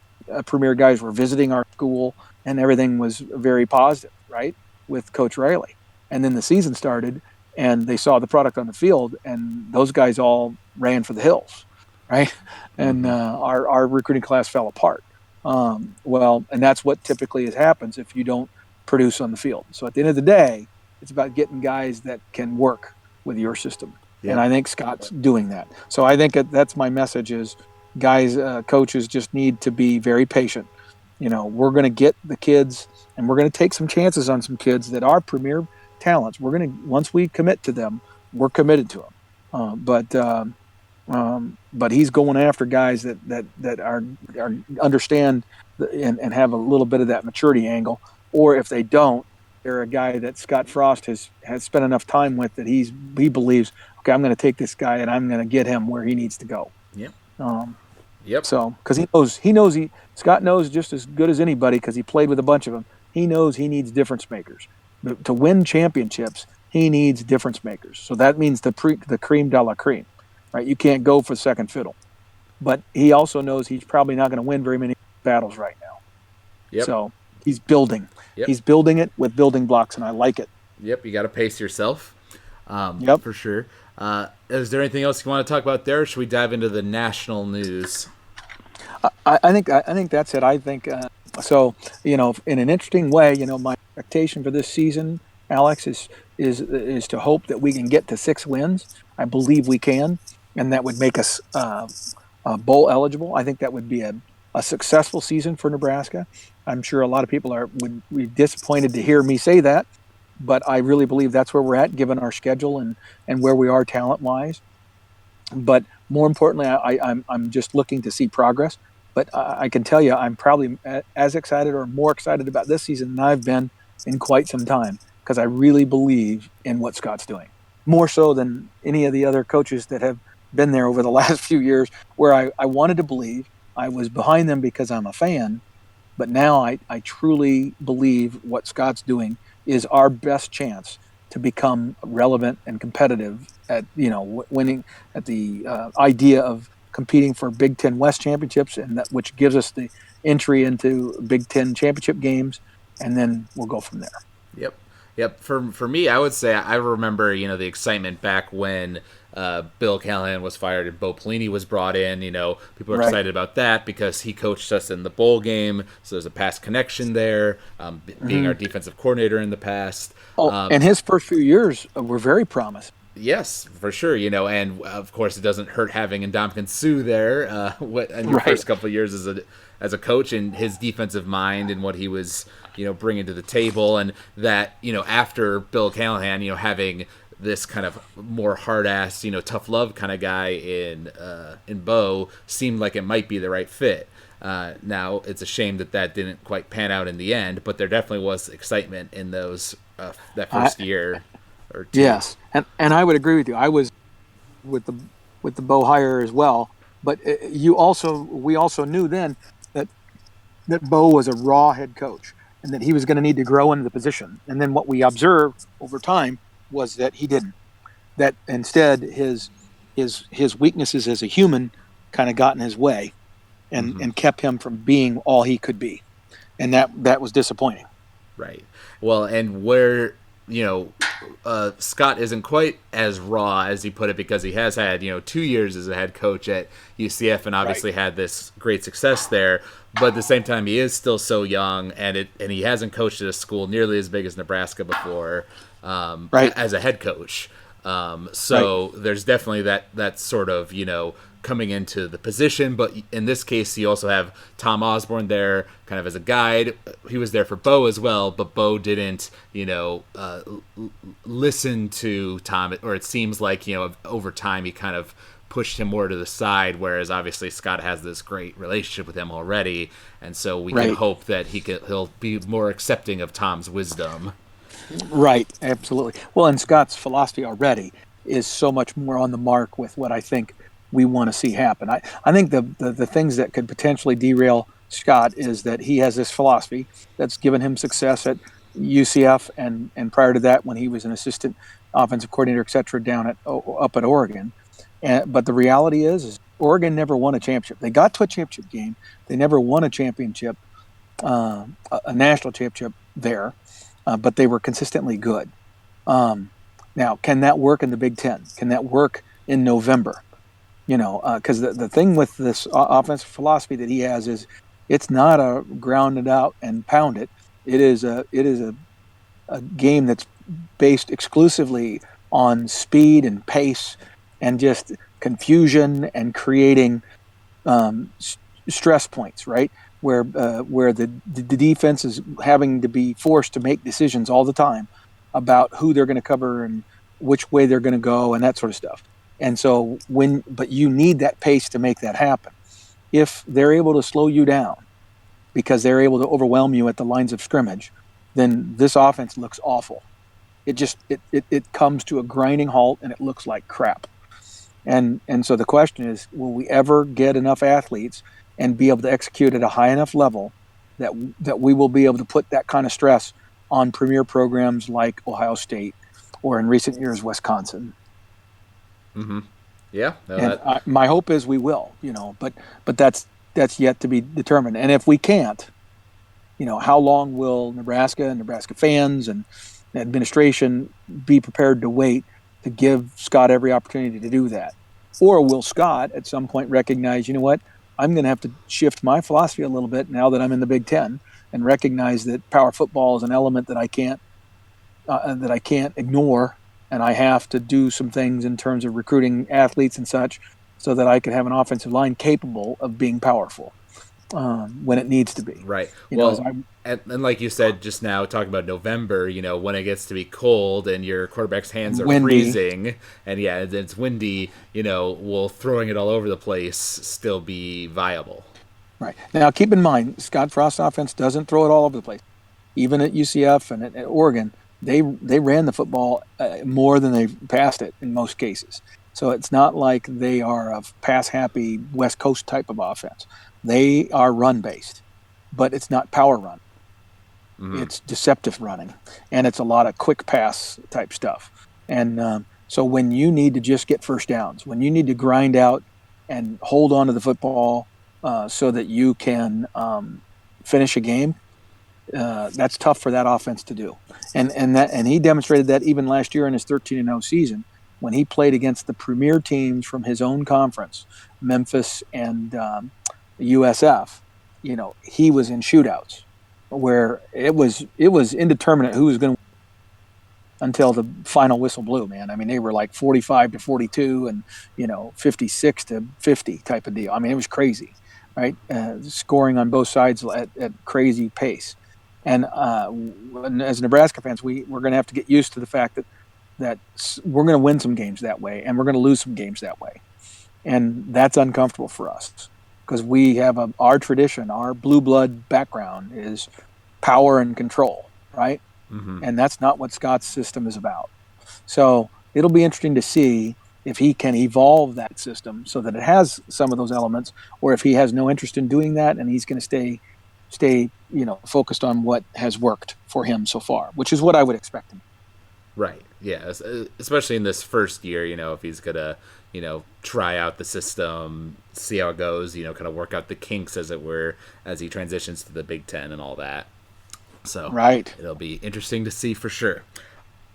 premier guys were visiting our school, and everything was very positive, right, with Coach Rayleigh. And then the season started, and they saw the product on the field, and those guys all ran for the hills, right? And Mm-hmm. our recruiting class fell apart. Well, and that's what typically happens if you don't produce on the field. So at the end of the day, it's about getting guys that can work with your system, and Yep. I think Scott's doing that. So I think that's my message: is guys, coaches just need to be very patient. We're going to get the kids, and we're going to take some chances on some kids that are premier talents. We're going to once we commit to them, we're committed to them. But he's going after guys that are understand and have a little bit of that maturity angle, or if they don't, they're a guy that Scott Frost has spent enough time with that he believes, okay, I'm going to take this guy and I'm going to get him where he needs to go. Yep. Um, Yep. so because Scott knows just as good as anybody because he played with a bunch of them. He knows he needs difference makers. But to win championships, he needs difference makers. So that means the cream de la cream, right? You can't go for second fiddle. But he also knows he's probably not going to win very many battles right now. Yep. So he's building. Yep. He's building it with building blocks, and I like it. Yep. You got to pace yourself, Yep. for sure. Is there anything else you want to talk about there? Or should we dive into the national news? I think that's it. I think so. In an interesting way, my expectation for this season, Alex, is to hope that we can get to 6 wins. I believe we can, and that would make us bowl eligible. I think that would be a successful season for Nebraska. I'm sure a lot of people would be disappointed to hear me say that, but I really believe that's where we're at, given our schedule and where we are talent wise. But more importantly, I'm just looking to see progress. But I can tell you, I'm probably as excited or more excited about this season than I've been in quite some time because I really believe in what Scott's doing, more so than any of the other coaches that have been there over the last few years, where I wanted to believe. I was behind them because I'm a fan, but now I truly believe what Scott's doing is our best chance to become relevant and competitive at winning at the idea of competing for Big Ten West championships, and which gives us the entry into Big Ten championship games, and then we'll go from there. Yep. Yep. For me, I would say I remember the excitement back when Bill Callahan was fired and Bo Pelini was brought in. People are Right. excited about that because he coached us in the bowl game, so there's a past connection there. Being our Mm-hmm. defensive coordinator in the past. Oh, and his first few years were very promising. Yes, for sure. And of course, it doesn't hurt having Ndamukong Suh there. In your Right. first couple of years as a coach, and his defensive mind and what he was bringing to the table, and that after Bill Callahan, having this kind of more hard ass tough love kind of guy in Bo seemed like it might be the right fit. Now it's a shame that didn't quite pan out in the end, but there definitely was excitement in that first year or two. Yes, and I would agree with you. I was with the Bo hire as well, but we also knew then that Bo was a raw head coach and that he was going to need to grow into the position. And then what we observed over time was that he didn't. That instead his weaknesses as a human kind of got in his way Mm-hmm. and kept him from being all he could be, and that was disappointing. Right. Well, and where Scott isn't quite as raw as he put it, because he has had 2 years as a head coach at UCF and Right. obviously had this great success there. But at the same time, he is still so young, and he hasn't coached at a school nearly as big as Nebraska before, Right. as a head coach. Right. So there's definitely that sort of coming into the position. But in this case, you also have Tom Osborne there, kind of as a guide. He was there for Bo as well, but Bo didn't listen to Tom, or it seems like over time he kind of pushed him more to the side. Whereas obviously Scott has this great relationship with him already, and so we can Right. hope that he'll be more accepting of Tom's wisdom. Right. Absolutely. Well, and Scott's philosophy already is so much more on the mark with what I think we want to see happen. I think the things that could potentially derail Scott is that he has this philosophy that's given him success at UCF and prior to that when he was an assistant offensive coordinator, et cetera, down at up at Oregon. But the reality is Oregon never won a championship. They got to a championship game. They never won a championship, a national championship there, but they were consistently good. Um, Now, can that work in the Big Ten? Can that work in November? Because the thing with this offensive philosophy that he has is it's not a ground it out and pound it. It is a game that's based exclusively on speed and pace and just confusion and creating stress points, right? Where the defense is having to be forced to make decisions all the time about who they're going to cover and which way they're going to go and that sort of stuff. And so but you need that pace to make that happen. If they're able to slow you down because they're able to overwhelm you at the lines of scrimmage, then this offense looks awful. It comes to a grinding halt and it looks like crap. And so the question is, will we ever get enough athletes and be able to execute at a high enough level that we will be able to put that kind of stress on premier programs like Ohio State or in recent years Wisconsin? Mm-hmm. Yeah. No, And that. my hope is we will, but that's yet to be determined. And if we can't, how long will Nebraska and Nebraska fans and the administration be prepared to wait to give Scott every opportunity to do that? Or will Scott at some point recognize, you know what, I'm going to have to shift my philosophy a little bit now that I'm in the Big Ten and recognize that power football is an element that I can't ignore, and I have to do some things in terms of recruiting athletes and such, so that I can have an offensive line capable of being powerful when it needs to be. Right. As Well, I and like you said just now, talking about November, when it gets to be cold and your quarterback's hands are windy. freezing, and yeah, it's windy, will throwing it all over the place still be viable? Right now, keep in mind, Scott Frost's offense doesn't throw it all over the place. Even at UCF and at Oregon, they ran the football more than they passed it in most cases. So it's not like they are a pass happy West Coast type of offense. They are run based, but it's not power run. Mm-hmm. It's deceptive running, and it's a lot of quick pass type stuff. And so when you need to just get first downs, when you need to grind out and hold on to the football so that you can finish a game, that's tough for that offense to do. And he demonstrated that even last year in his 13-0 season when he played against the premier teams from his own conference, Memphis and USF. He was in shootouts where it was indeterminate who was going to until the final whistle blew, man. I mean, they were like 45-42 and 56-50 type of deal. I mean, it was crazy, right? Scoring on both sides at crazy pace. And as Nebraska fans, we're going to have to get used to the fact that we're going to win some games that way, and we're going to lose some games that way, and that's uncomfortable for us because we have our tradition, our blue blood background is power and control, right? Mm-hmm. And that's not what Scott's system is about. So it'll be interesting to see if he can evolve that system so that it has some of those elements, or if he has no interest in doing that and he's going to stay focused on what has worked for him so far, which is what I would expect him. Right. Yeah. Especially in this first year, if he's gonna, try out the system, see how it goes, kind of work out the kinks, as it were, as he transitions to the Big Ten and all that. So Right. it'll be interesting to see for sure.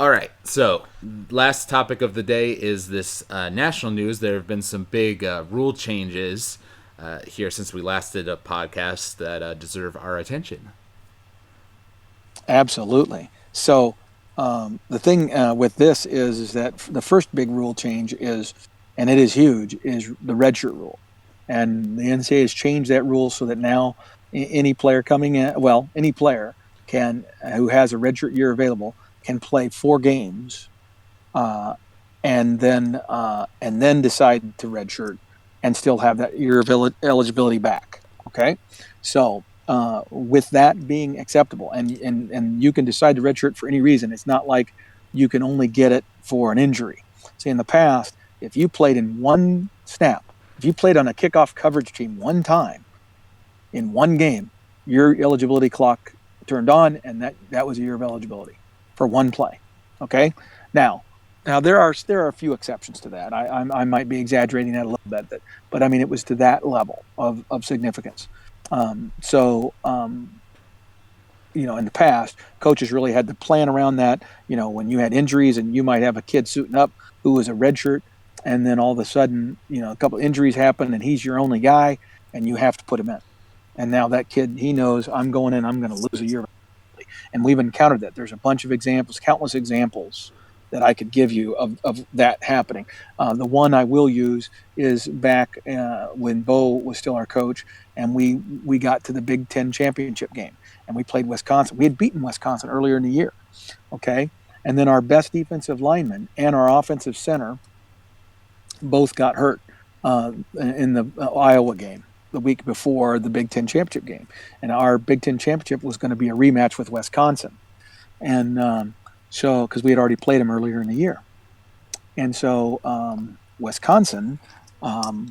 All right. So, last topic of the day is this national news. There have been some big rule changes here since we last did a podcast that deserve our attention. Absolutely. So the thing with this is that the first big rule change is, and it is huge, is the redshirt rule. And the NCAA has changed that rule so that now any player coming in, well, any player can who has a redshirt year available can play 4 games, uh, and then decide to redshirt and still have that year of eligibility back. Okay, so with that being acceptable, and you can decide to redshirt for any reason. It's not like you can only get it for an injury. See, in the past, if you played in one snap, if you played on a kickoff coverage team one time in one game, your eligibility clock turned on, and that was a year of eligibility for one play. Okay, now. Now there are a few exceptions to that. I might be exaggerating that a little bit, but I mean it was to that level of significance. So in the past, coaches really had to plan around that. When you had injuries and you might have a kid suiting up who was a redshirt, and then all of a sudden, a couple injuries happen and he's your only guy, and you have to put him in. And now that kid, he knows I'm going in, I'm going to lose a year. And we've encountered that. There's a bunch of examples, countless examples that I could give you of that happening. The one I will use is back when Bo was still our coach, and we got to the Big Ten championship game, and we played Wisconsin. We had beaten Wisconsin earlier in the year, okay? And then our best defensive lineman and our offensive center both got hurt in the Iowa game the week before the Big Ten championship game. And our Big Ten championship was going to be a rematch with Wisconsin. And so, because we had already played them earlier in the year. And so Wisconsin got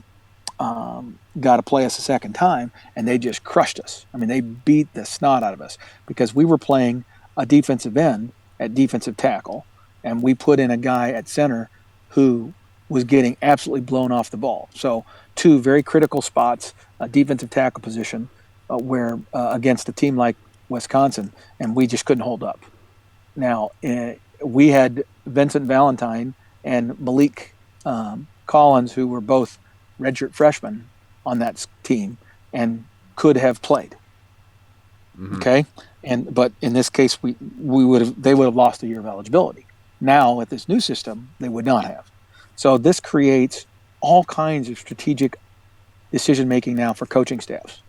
to play us a second time, and they just crushed us. I mean, they beat the snot out of us because we were playing a defensive end at defensive tackle, and we put in a guy at center who was getting absolutely blown off the ball. So 2 very critical spots, a defensive tackle position, where against a team like Wisconsin, and we just couldn't hold up. Now, we had Vincent Valentine and Malik Collins, who were both redshirt freshmen on that team and could have played. Mm-hmm. Okay, but in this case, they would have lost a year of eligibility. Now, with this new system, they would not have. So this creates all kinds of strategic decision making now for coaching staffs.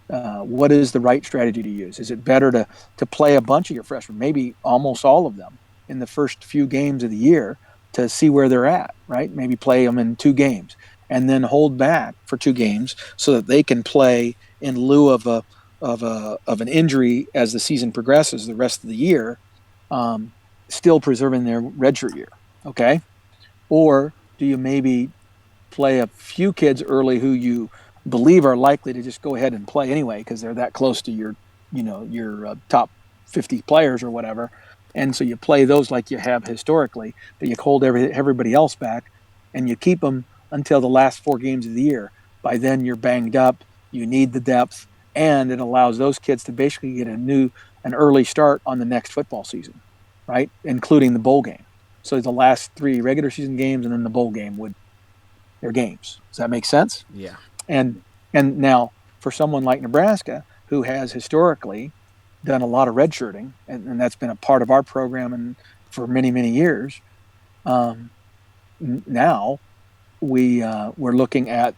What is the right strategy to use? Is it better to play a bunch of your freshmen, maybe almost all of them, in the first few games of the year to see where they're at, right? Maybe play them in 2 games and then hold back for 2 games so that they can play in lieu of an injury as the season progresses the rest of the year, still preserving their redshirt year, okay? Or do you maybe play a few kids early who you believe are likely to just go ahead and play anyway because they're that close to your top 50 players or whatever, and so you play those like you have historically, but you hold everybody else back, and you keep them until the last 4 games of the year. By then you're banged up, you need the depth, and it allows those kids to basically get an early start on the next football season, right, including the bowl game. So the last 3 regular season games and then the bowl game their games. Does that make sense? Yeah. And now for someone like Nebraska, who has historically done a lot of redshirting, and that's been a part of our program and for many, many years, now we're looking at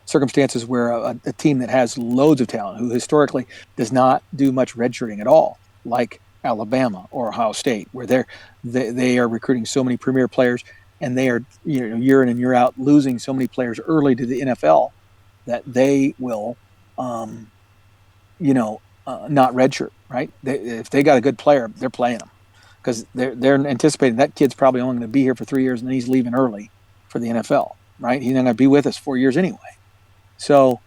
circumstances where a team that has loads of talent, who historically does not do much redshirting at all, like Alabama or Ohio State, where they are recruiting so many premier players, and they are year in and year out losing so many players early to the NFL that they will, not redshirt, right? If they got a good player, they're playing them because they're anticipating that kid's probably only going to be here for 3 years and then he's leaving early for the NFL, right? He's not going to be with us 4 years anyway. So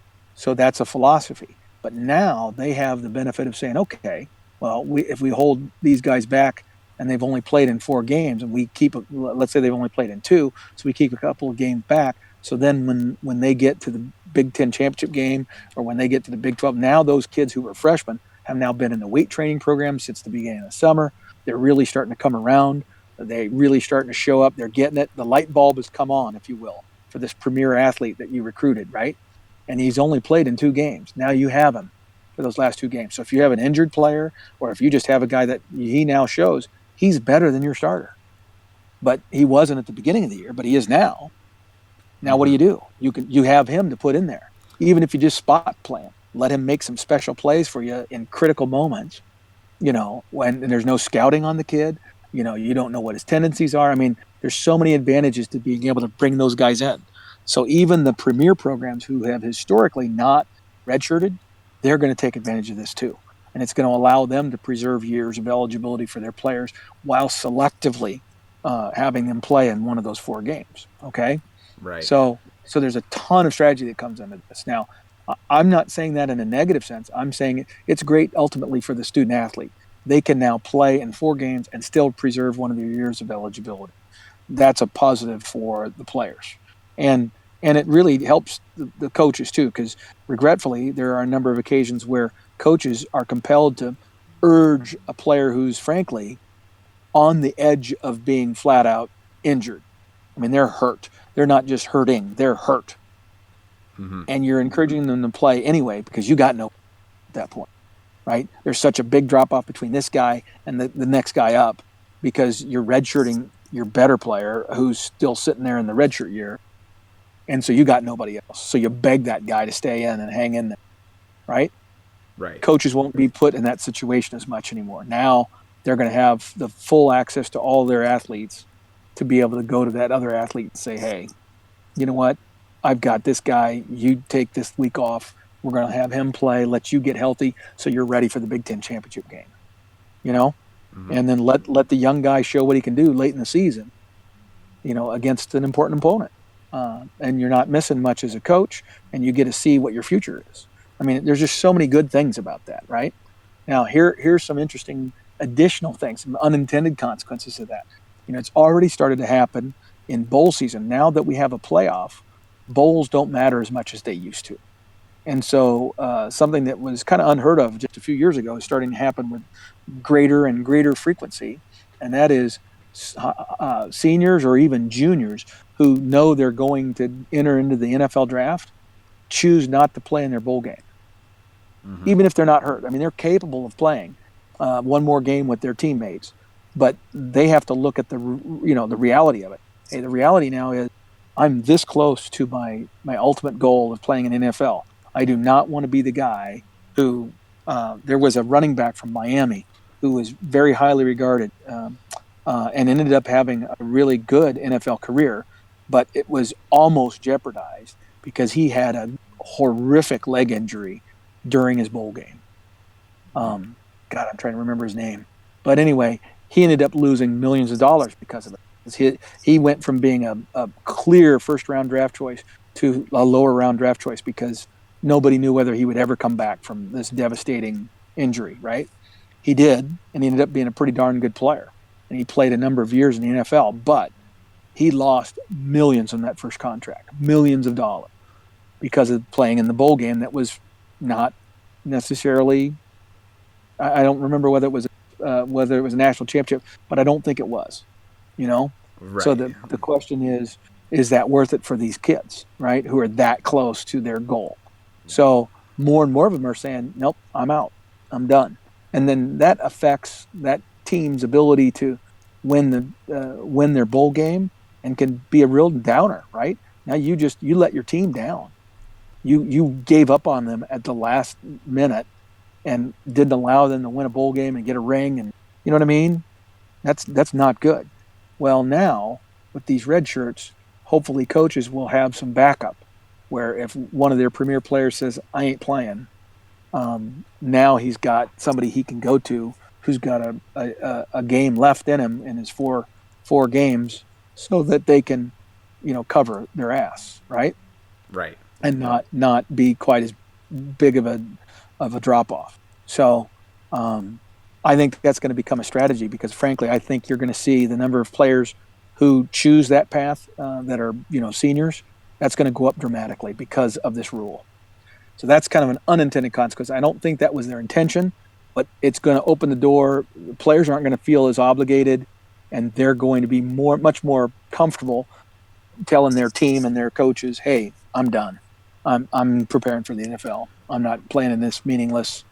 that's a philosophy. But now they have the benefit of saying, okay, well, if we hold these guys back and they've only played in 4 games, and we let's say they've only played in 2, so we keep a couple of games back. So then when they get to the Big Ten championship game or when they get to the Big 12, now those kids who were freshmen have now been in the weight training program since the beginning of the summer. They're really starting to come around. They're really starting to show up. They're getting it. The light bulb has come on, if you will, for this premier athlete that you recruited, right? And he's only played in 2 games. Now you have him for those last 2 games. So if you have an injured player, or if you just have a guy that he now shows, he's better than your starter. But he wasn't at the beginning of the year, but he is now. Now what do? You have him to put in there. Even if you just spot play him, let him make some special plays for you in critical moments, when there's no scouting on the kid, you don't know what his tendencies are. I mean, there's so many advantages to being able to bring those guys in. So even the premier programs who have historically not redshirted, they're going to take advantage of this too. And it's going to allow them to preserve years of eligibility for their players while selectively having them play in one of those 4 games. Okay. Right. So there's a ton of strategy that comes into this. Now, I'm not saying that in a negative sense. I'm saying it's great ultimately for the student athlete. They can now play in 4 games and still preserve one of their years of eligibility. That's a positive for the players. And it really helps the coaches too, because regretfully, there are a number of occasions where coaches are compelled to urge a player who's frankly on the edge of being flat out injured. I mean, they're hurt. They're not just hurting, they're hurt. Mm-hmm. And you're encouraging them to play anyway because you got no at that point, right? There's such a big drop off between this guy and the next guy up because you're redshirting your better player who's still sitting there in the redshirt year. And so you got nobody else. So you beg that guy to stay in and hang in there, right? Right. Coaches won't be put in that situation as much anymore. Now they're going to have the full access to all their athletes to be able to go to that other athlete and say, hey, you know what? I've got this guy. You take this week off. We're going to have him play, let you get healthy so you're ready for the Big Ten championship game, Mm-hmm. and then let the young guy show what he can do late in the season, against an important opponent. And you're not missing much as a coach, and you get to see what your future is. I mean, there's just so many good things about that, right? Now, here's some interesting additional things, some unintended consequences of that. It's already started to happen in bowl season. Now that we have a playoff, bowls don't matter as much as they used to. And so something that was kind of unheard of just a few years ago is starting to happen with greater and greater frequency. And that is seniors or even juniors who know they're going to enter into the NFL draft choose not to play in their bowl game, even if they're not hurt. I mean, they're capable of playing one more game with their teammates, but they have to look at the reality of it. Hey, the reality now is I'm this close to my ultimate goal of playing in NFL. I do not want to be the guy who there was a running back from Miami who was very highly regarded and ended up having a really good NFL career, but it was almost jeopardized because he had a horrific leg injury during his bowl game. God, I'm trying to remember his name. But anyway, he ended up losing millions of dollars because of it. He went from being a clear first-round draft choice to a lower-round draft choice because nobody knew whether he would ever come back from this devastating injury, right? He did, and he ended up being a pretty darn good player. And he played a number of years in the NFL, but he lost millions on that first contract, millions of dollars, because of playing in the bowl game that was not necessarily – I don't remember whether it was a national championship, but I don't think it was, Right. So the question is that worth it for these kids, right, who are that close to their goal? So more and more of them are saying, nope, I'm out. I'm done. And then that affects that team's ability to win their bowl game and can be a real downer, right? Now you let your team down. You gave up on them at the last minute and didn't allow them to win a bowl game and get a ring, and you know what I mean? That's not good. Well, now with these red shirts, hopefully coaches will have some backup where if one of their premier players says, I ain't playing, now he's got somebody he can go to who's got a game left in him in his four games so that they can, cover their ass, right? Right. And not be quite as big of a drop off. So I think that's going to become a strategy because frankly, I think you're going to see the number of players who choose that path that are, seniors, that's going to go up dramatically because of this rule. So that's kind of an unintended consequence. I don't think that was their intention, but it's going to open the door. Players aren't going to feel as obligated, and they're going to be much more comfortable telling their team and their coaches, "Hey, I'm done. I'm preparing for the NFL. I'm not playing in this meaningless,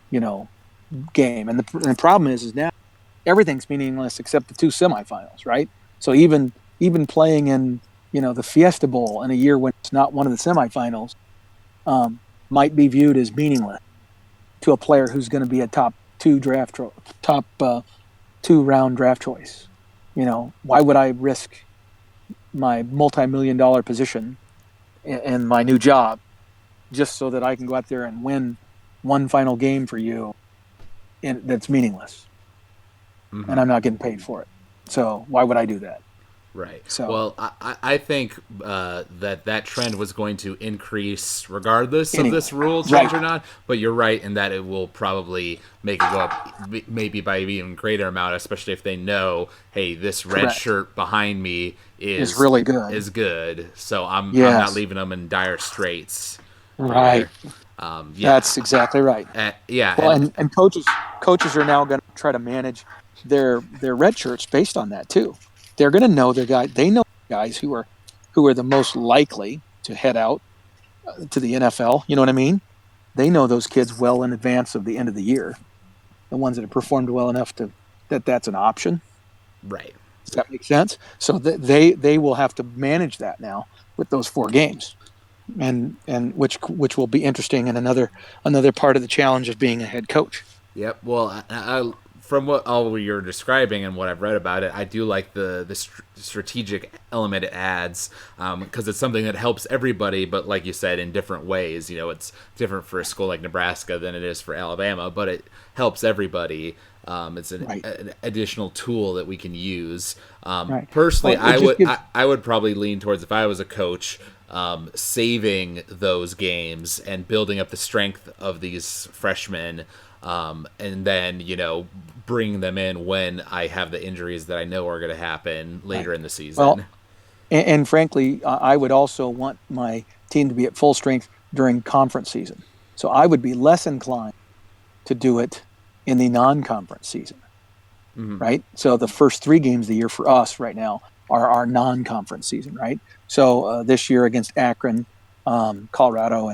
you know, game." And the problem is now everything's meaningless except the two semifinals, right? So even playing in the Fiesta Bowl in a year when it's not one of the semifinals um, might be viewed as meaningless to a player who's going to be a top 2 round draft choice. Why would I risk my multi-million-dollar position and my new job just so that I can go out there and win one final game for you that's meaningless, Mm-hmm. and I'm not getting paid for it. So why would I do that? Right. So Well, I think that trend was going to increase regardless of anyway, this rule change or not. But you're right in that it will probably make it go up maybe by an even greater amount, especially if they know, hey, this red correct. shirt behind me Is really good. is good. So I'm not Yes, leaving them in dire straits. right. There. Yeah. That's exactly right. Yeah. Well, and coaches are now going to try to manage their red shirts based on that too. They're going to know their guy. They know guys who are the most likely to head out to the NFL. You know what I mean? They know those kids well in advance of the end of the year. The ones that have performed well enough that's an option. Right. Does that make sense? So they will have to manage that now with those 4 games, and which will be interesting and another part of the challenge of being a head coach. Yep. Well, from what all you're describing and what I've read about it, I do like the strategic element it adds because it's something that helps everybody. But like you said, in different ways. It's different for a school like Nebraska than it is for Alabama, but it helps everybody. It's an additional tool that we can use. Right. Personally, Well, I would probably lean towards, if I was a coach, saving those games and building up the strength of these freshmen, and then bring them in when I have the injuries that I know are going to happen later in the season. Well, and frankly, I would also want my team to be at full strength during conference season. So I would be less inclined to do it in the non-conference season, right? So the first 3 games of the year for us right now are our non-conference season, right? So this year against Akron, Colorado,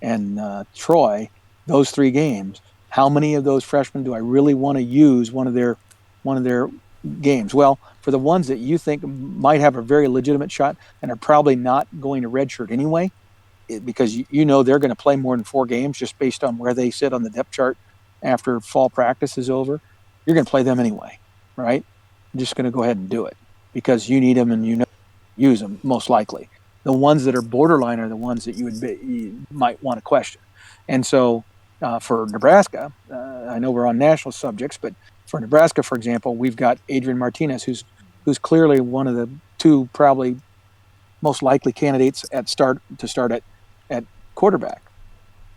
and Troy, those 3 games, how many of those freshmen do I really want to use one of their games? Well, for the ones that you think might have a very legitimate shot and are probably not going to redshirt anyway, because they're going to play more than 4 games just based on where they sit on the depth chart after fall practice is over, you're going to play them anyway, right? You're just going to go ahead and do it because you need them and use them most likely. The ones that are borderline are the ones that you might want to question. And so for Nebraska, I know we're on national subjects, but for Nebraska, for example, we've got Adrian Martinez, who's clearly one of the 2 probably most likely candidates to start at quarterback.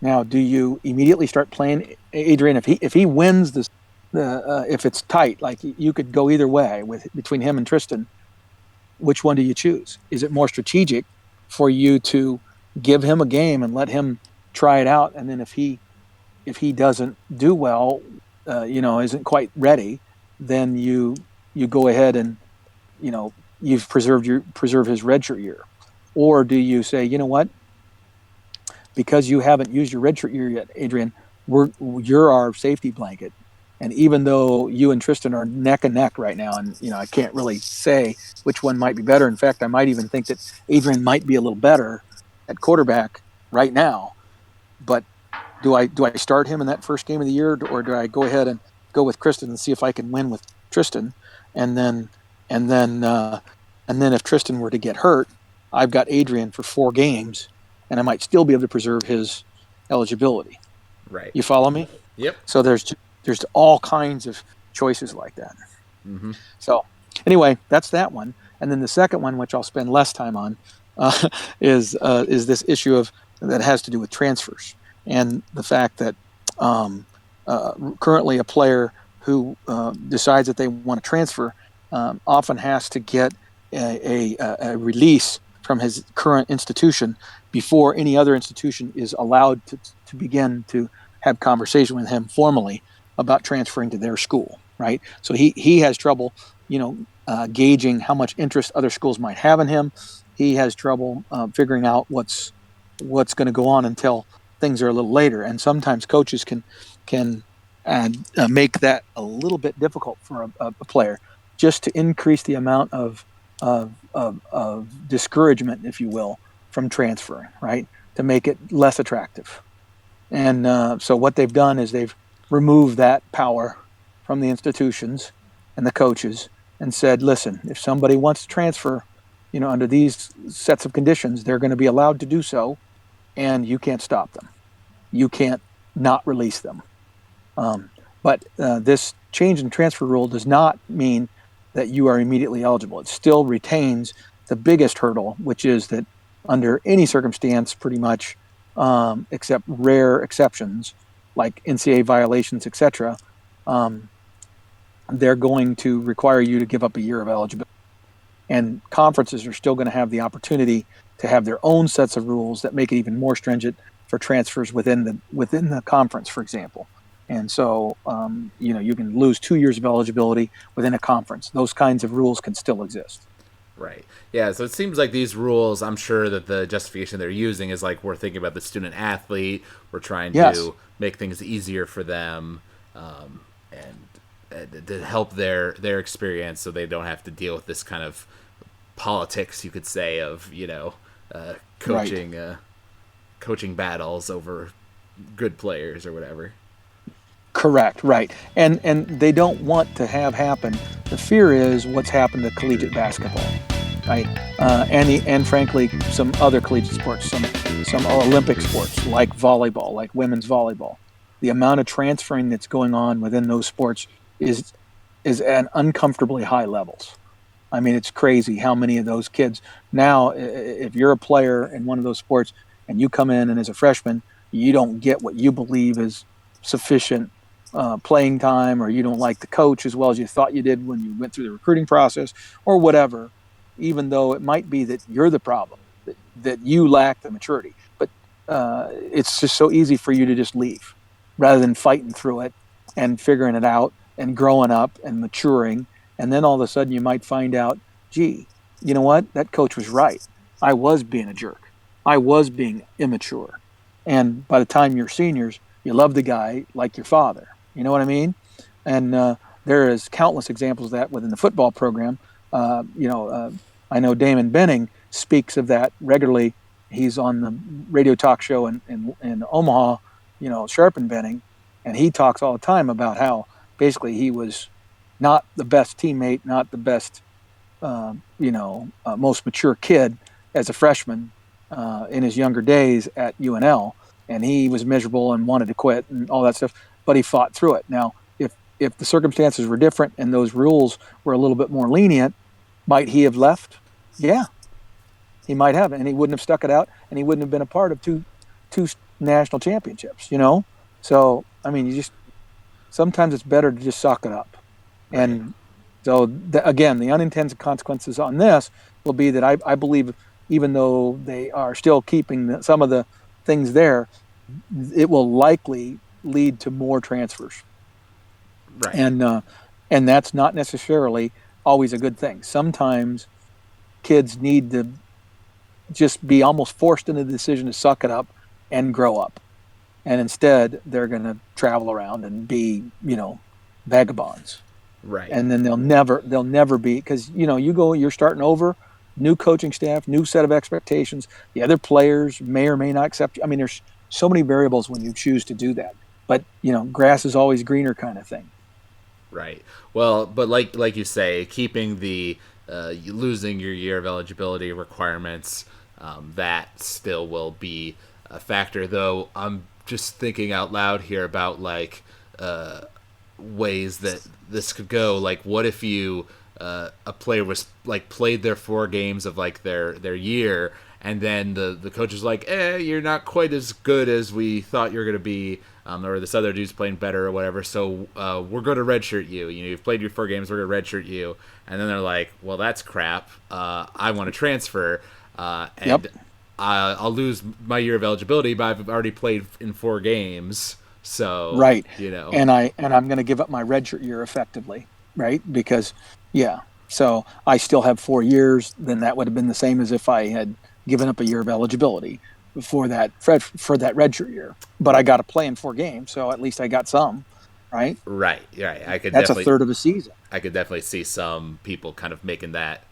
Now, do you immediately start playing Adrian if he wins this? If it's tight, like you could go either way between him and Tristan. Which one do you choose? Is it more strategic for you to give him a game and let him try it out, and then if he doesn't do well, isn't quite ready, then you go ahead and you've preserve his redshirt year, or do you say, you know what? Because you haven't used your redshirt year yet, Adrian, you're our safety blanket. And even though you and Tristan are neck and neck right now, and I can't really say which one might be better. In fact, I might even think that Adrian might be a little better at quarterback right now. But do I start him in that first game of the year, or do I go ahead and go with Tristan and see if I can win with Tristan, and then if Tristan were to get hurt, I've got Adrian for 4 games. And I might still be able to preserve his eligibility. Right. You follow me? Yep. So there's all kinds of choices like that. Mm-hmm. So anyway, that's that one. And then the second one, which I'll spend less time on, is this issue that has to do with transfers and the fact that currently a player who decides that they want to transfer often has to get a release from his current institution before any other institution is allowed to begin to have conversation with him formally about transferring to their school, right? So he has trouble, gauging how much interest other schools might have in him. He has trouble figuring out what's going to go on until things are a little later. And sometimes coaches can make that a little bit difficult for a player, just to increase the amount of discouragement, if you will, from transferring, right? To make it less attractive. And so what they've done is they've removed that power from the institutions and the coaches and said, listen, if somebody wants to transfer, under these sets of conditions, they're going to be allowed to do so, and you can't stop them. You can't not release them. But this change in transfer rule does not mean that you are immediately eligible. It still retains the biggest hurdle, which is that under any circumstance, pretty much, except rare exceptions like NCAA violations, etc., they're going to require you to give up a year of eligibility. And conferences are still going to have the opportunity to have their own sets of rules that make it even more stringent for transfers within the conference, for example. And so, you can lose 2 years of eligibility within a conference. Those kinds of rules can still exist. Right. Yeah. So it seems like these rules, I'm sure that the justification they're using is like, we're thinking about the student athlete. We're trying to make things easier for them, and to help their experience, so they don't have to deal with this kind of politics, you could say, of coaching Right. Coaching battles over good players or whatever. Correct, right. And they don't want to have happen. The fear is what's happened to collegiate basketball, right? And frankly, some other collegiate sports, some Olympic sports like volleyball, like women's volleyball. The amount of transferring that's going on within those sports is at uncomfortably high levels. I mean, it's crazy how many of those kids now, if you're a player in one of those sports and you come in and as a freshman, you don't get what you believe is sufficient playing time, or you don't like the coach as well as you thought you did when you went through the recruiting process, or whatever, even though it might be that you're the problem, that you lack the maturity. But it's just so easy for you to just leave rather than fighting through it and figuring it out and growing up and maturing. And then all of a sudden you might find out, gee, you know what? That coach was right. I was being a jerk. I was being immature. And by the time you're seniors, you love the guy like your father. You know what I mean? And there is countless examples of that within the football program. I know Damon Benning speaks of that regularly. He's on the radio talk show in Omaha, Sharp and Benning, and he talks all the time about how basically he was not the best teammate, not the best, most mature kid as a freshman in his younger days at UNL, and he was miserable and wanted to quit and all that stuff, but he fought through it. Now, if the circumstances were different and those rules were a little bit more lenient, might he have left? Yeah, he might have, and he wouldn't have stuck it out, and he wouldn't have been a part of two national championships. So I mean, sometimes it's better to just suck it up. Right. And so again, the unintended consequences on this will be that I believe, even though they are still keeping some of the things there, it will likely lead to more transfers. Right. And that's not necessarily always a good thing. Sometimes kids need to just be almost forced into the decision to suck it up and grow up. And instead, they're going to travel around and be, vagabonds. Right. And then they'll never be, because, you're starting over, new coaching staff, new set of expectations. The other players may or may not accept you. I mean, there's so many variables when you choose to do that. But, grass is always greener kind of thing. Right. Well, but like you say, keeping the losing your year of eligibility requirements, that still will be a factor. Though I'm just thinking out loud here about ways that this could go. Like, what if you a player was played their 4 games of their year, and then the coach is like, you're not quite as good as we thought you're going to be, or this other dude's playing better or whatever, so we're going to redshirt you. You've played your 4 games, we're going to redshirt you. And then they're like, well, that's crap. I want to transfer, and Yep. I'll lose my year of eligibility, but I've already played in 4 games, So, Right. you know. And I'm going to give up my redshirt year effectively, right? Because yeah. So I still have 4 years. Then that would have been the same as if I had given up a year of eligibility for that redshirt year. But I got to play in 4 games, so at least I got some, right? Right, right. That's a third of a season. I could definitely see some people kind of making that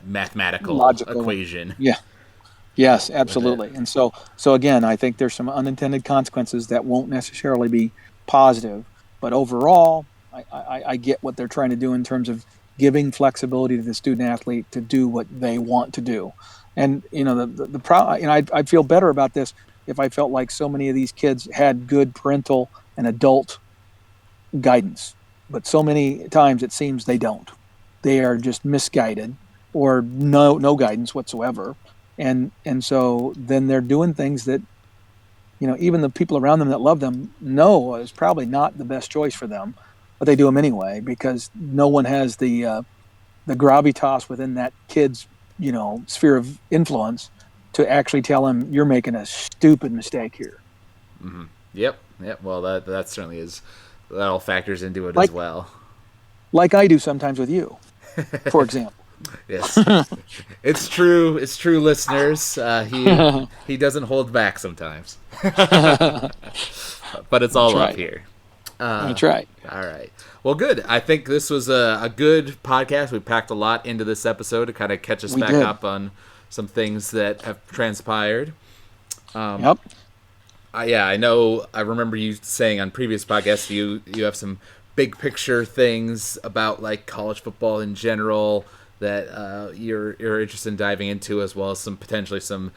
mathematical Logical. equation Yeah. Yes, with it. absolutely. And so again, I think there's some unintended consequences that won't necessarily be positive, but overall, I get what they're trying to do in terms of giving flexibility to the student athlete to do what they want to do. And I'd feel better about this if I felt like so many of these kids had good parental and adult guidance, but so many times it seems they don't. They are just misguided or no guidance whatsoever, and so then they're doing things that even the people around them that love them know is probably not the best choice for them, but they do them anyway because no one has the gravitas within that kid's sphere of influence to actually tell him you're making a stupid mistake here. Mm-hmm. Yep. Well, that certainly is. That all factors into it like as well. like I do sometimes with you, for example. Yes, it's true. It's true, listeners. He doesn't hold back sometimes, but it's all up here. That's right. All right. Well, good. I think this was a good podcast. We packed a lot into this episode to kind of catch us back up on some things that have transpired. Yep. Yeah, I know. I remember you saying on previous podcasts you have some big picture things about like college football in general that you're interested in diving into, as well as some potentially some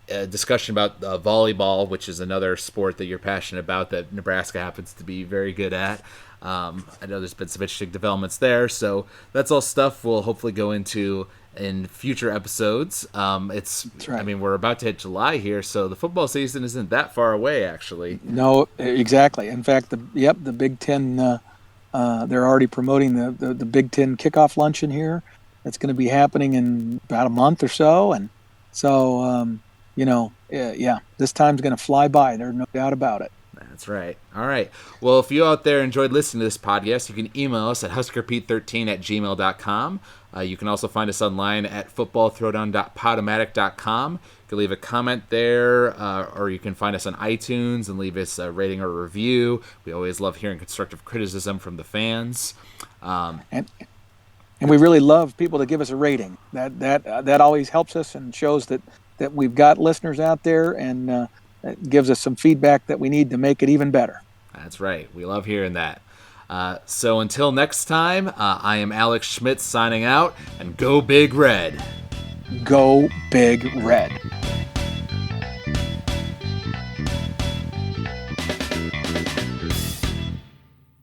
discussion about volleyball, which is another sport that you're passionate about that Nebraska happens to be very good at. I know there's been some interesting developments there, so that's all stuff we'll hopefully go into in future episodes. That's right. I mean, we're about to hit July here, so the football season isn't that far away, actually. No, exactly. In fact, the Big Ten, they're already promoting the Big Ten kickoff luncheon here. That's going to be happening in about a month or so, and so this time's going to fly by. There's no doubt about it. That's right. All right. Well, if you out there enjoyed listening to this podcast, you can email us at huskerpete13@gmail.com. You can also find us online at footballthrowdown.podomatic.com. You can leave a comment there, or you can find us on iTunes and leave us a rating or a review. We always love hearing constructive criticism from the fans. And we really love people to give us a rating. That always helps us and shows that we've got listeners out there, and it gives us some feedback that we need to make it even better. That's right. We love hearing that. So until next time, I am Alex Schmidt signing out, and go Big Red. Go Big Red.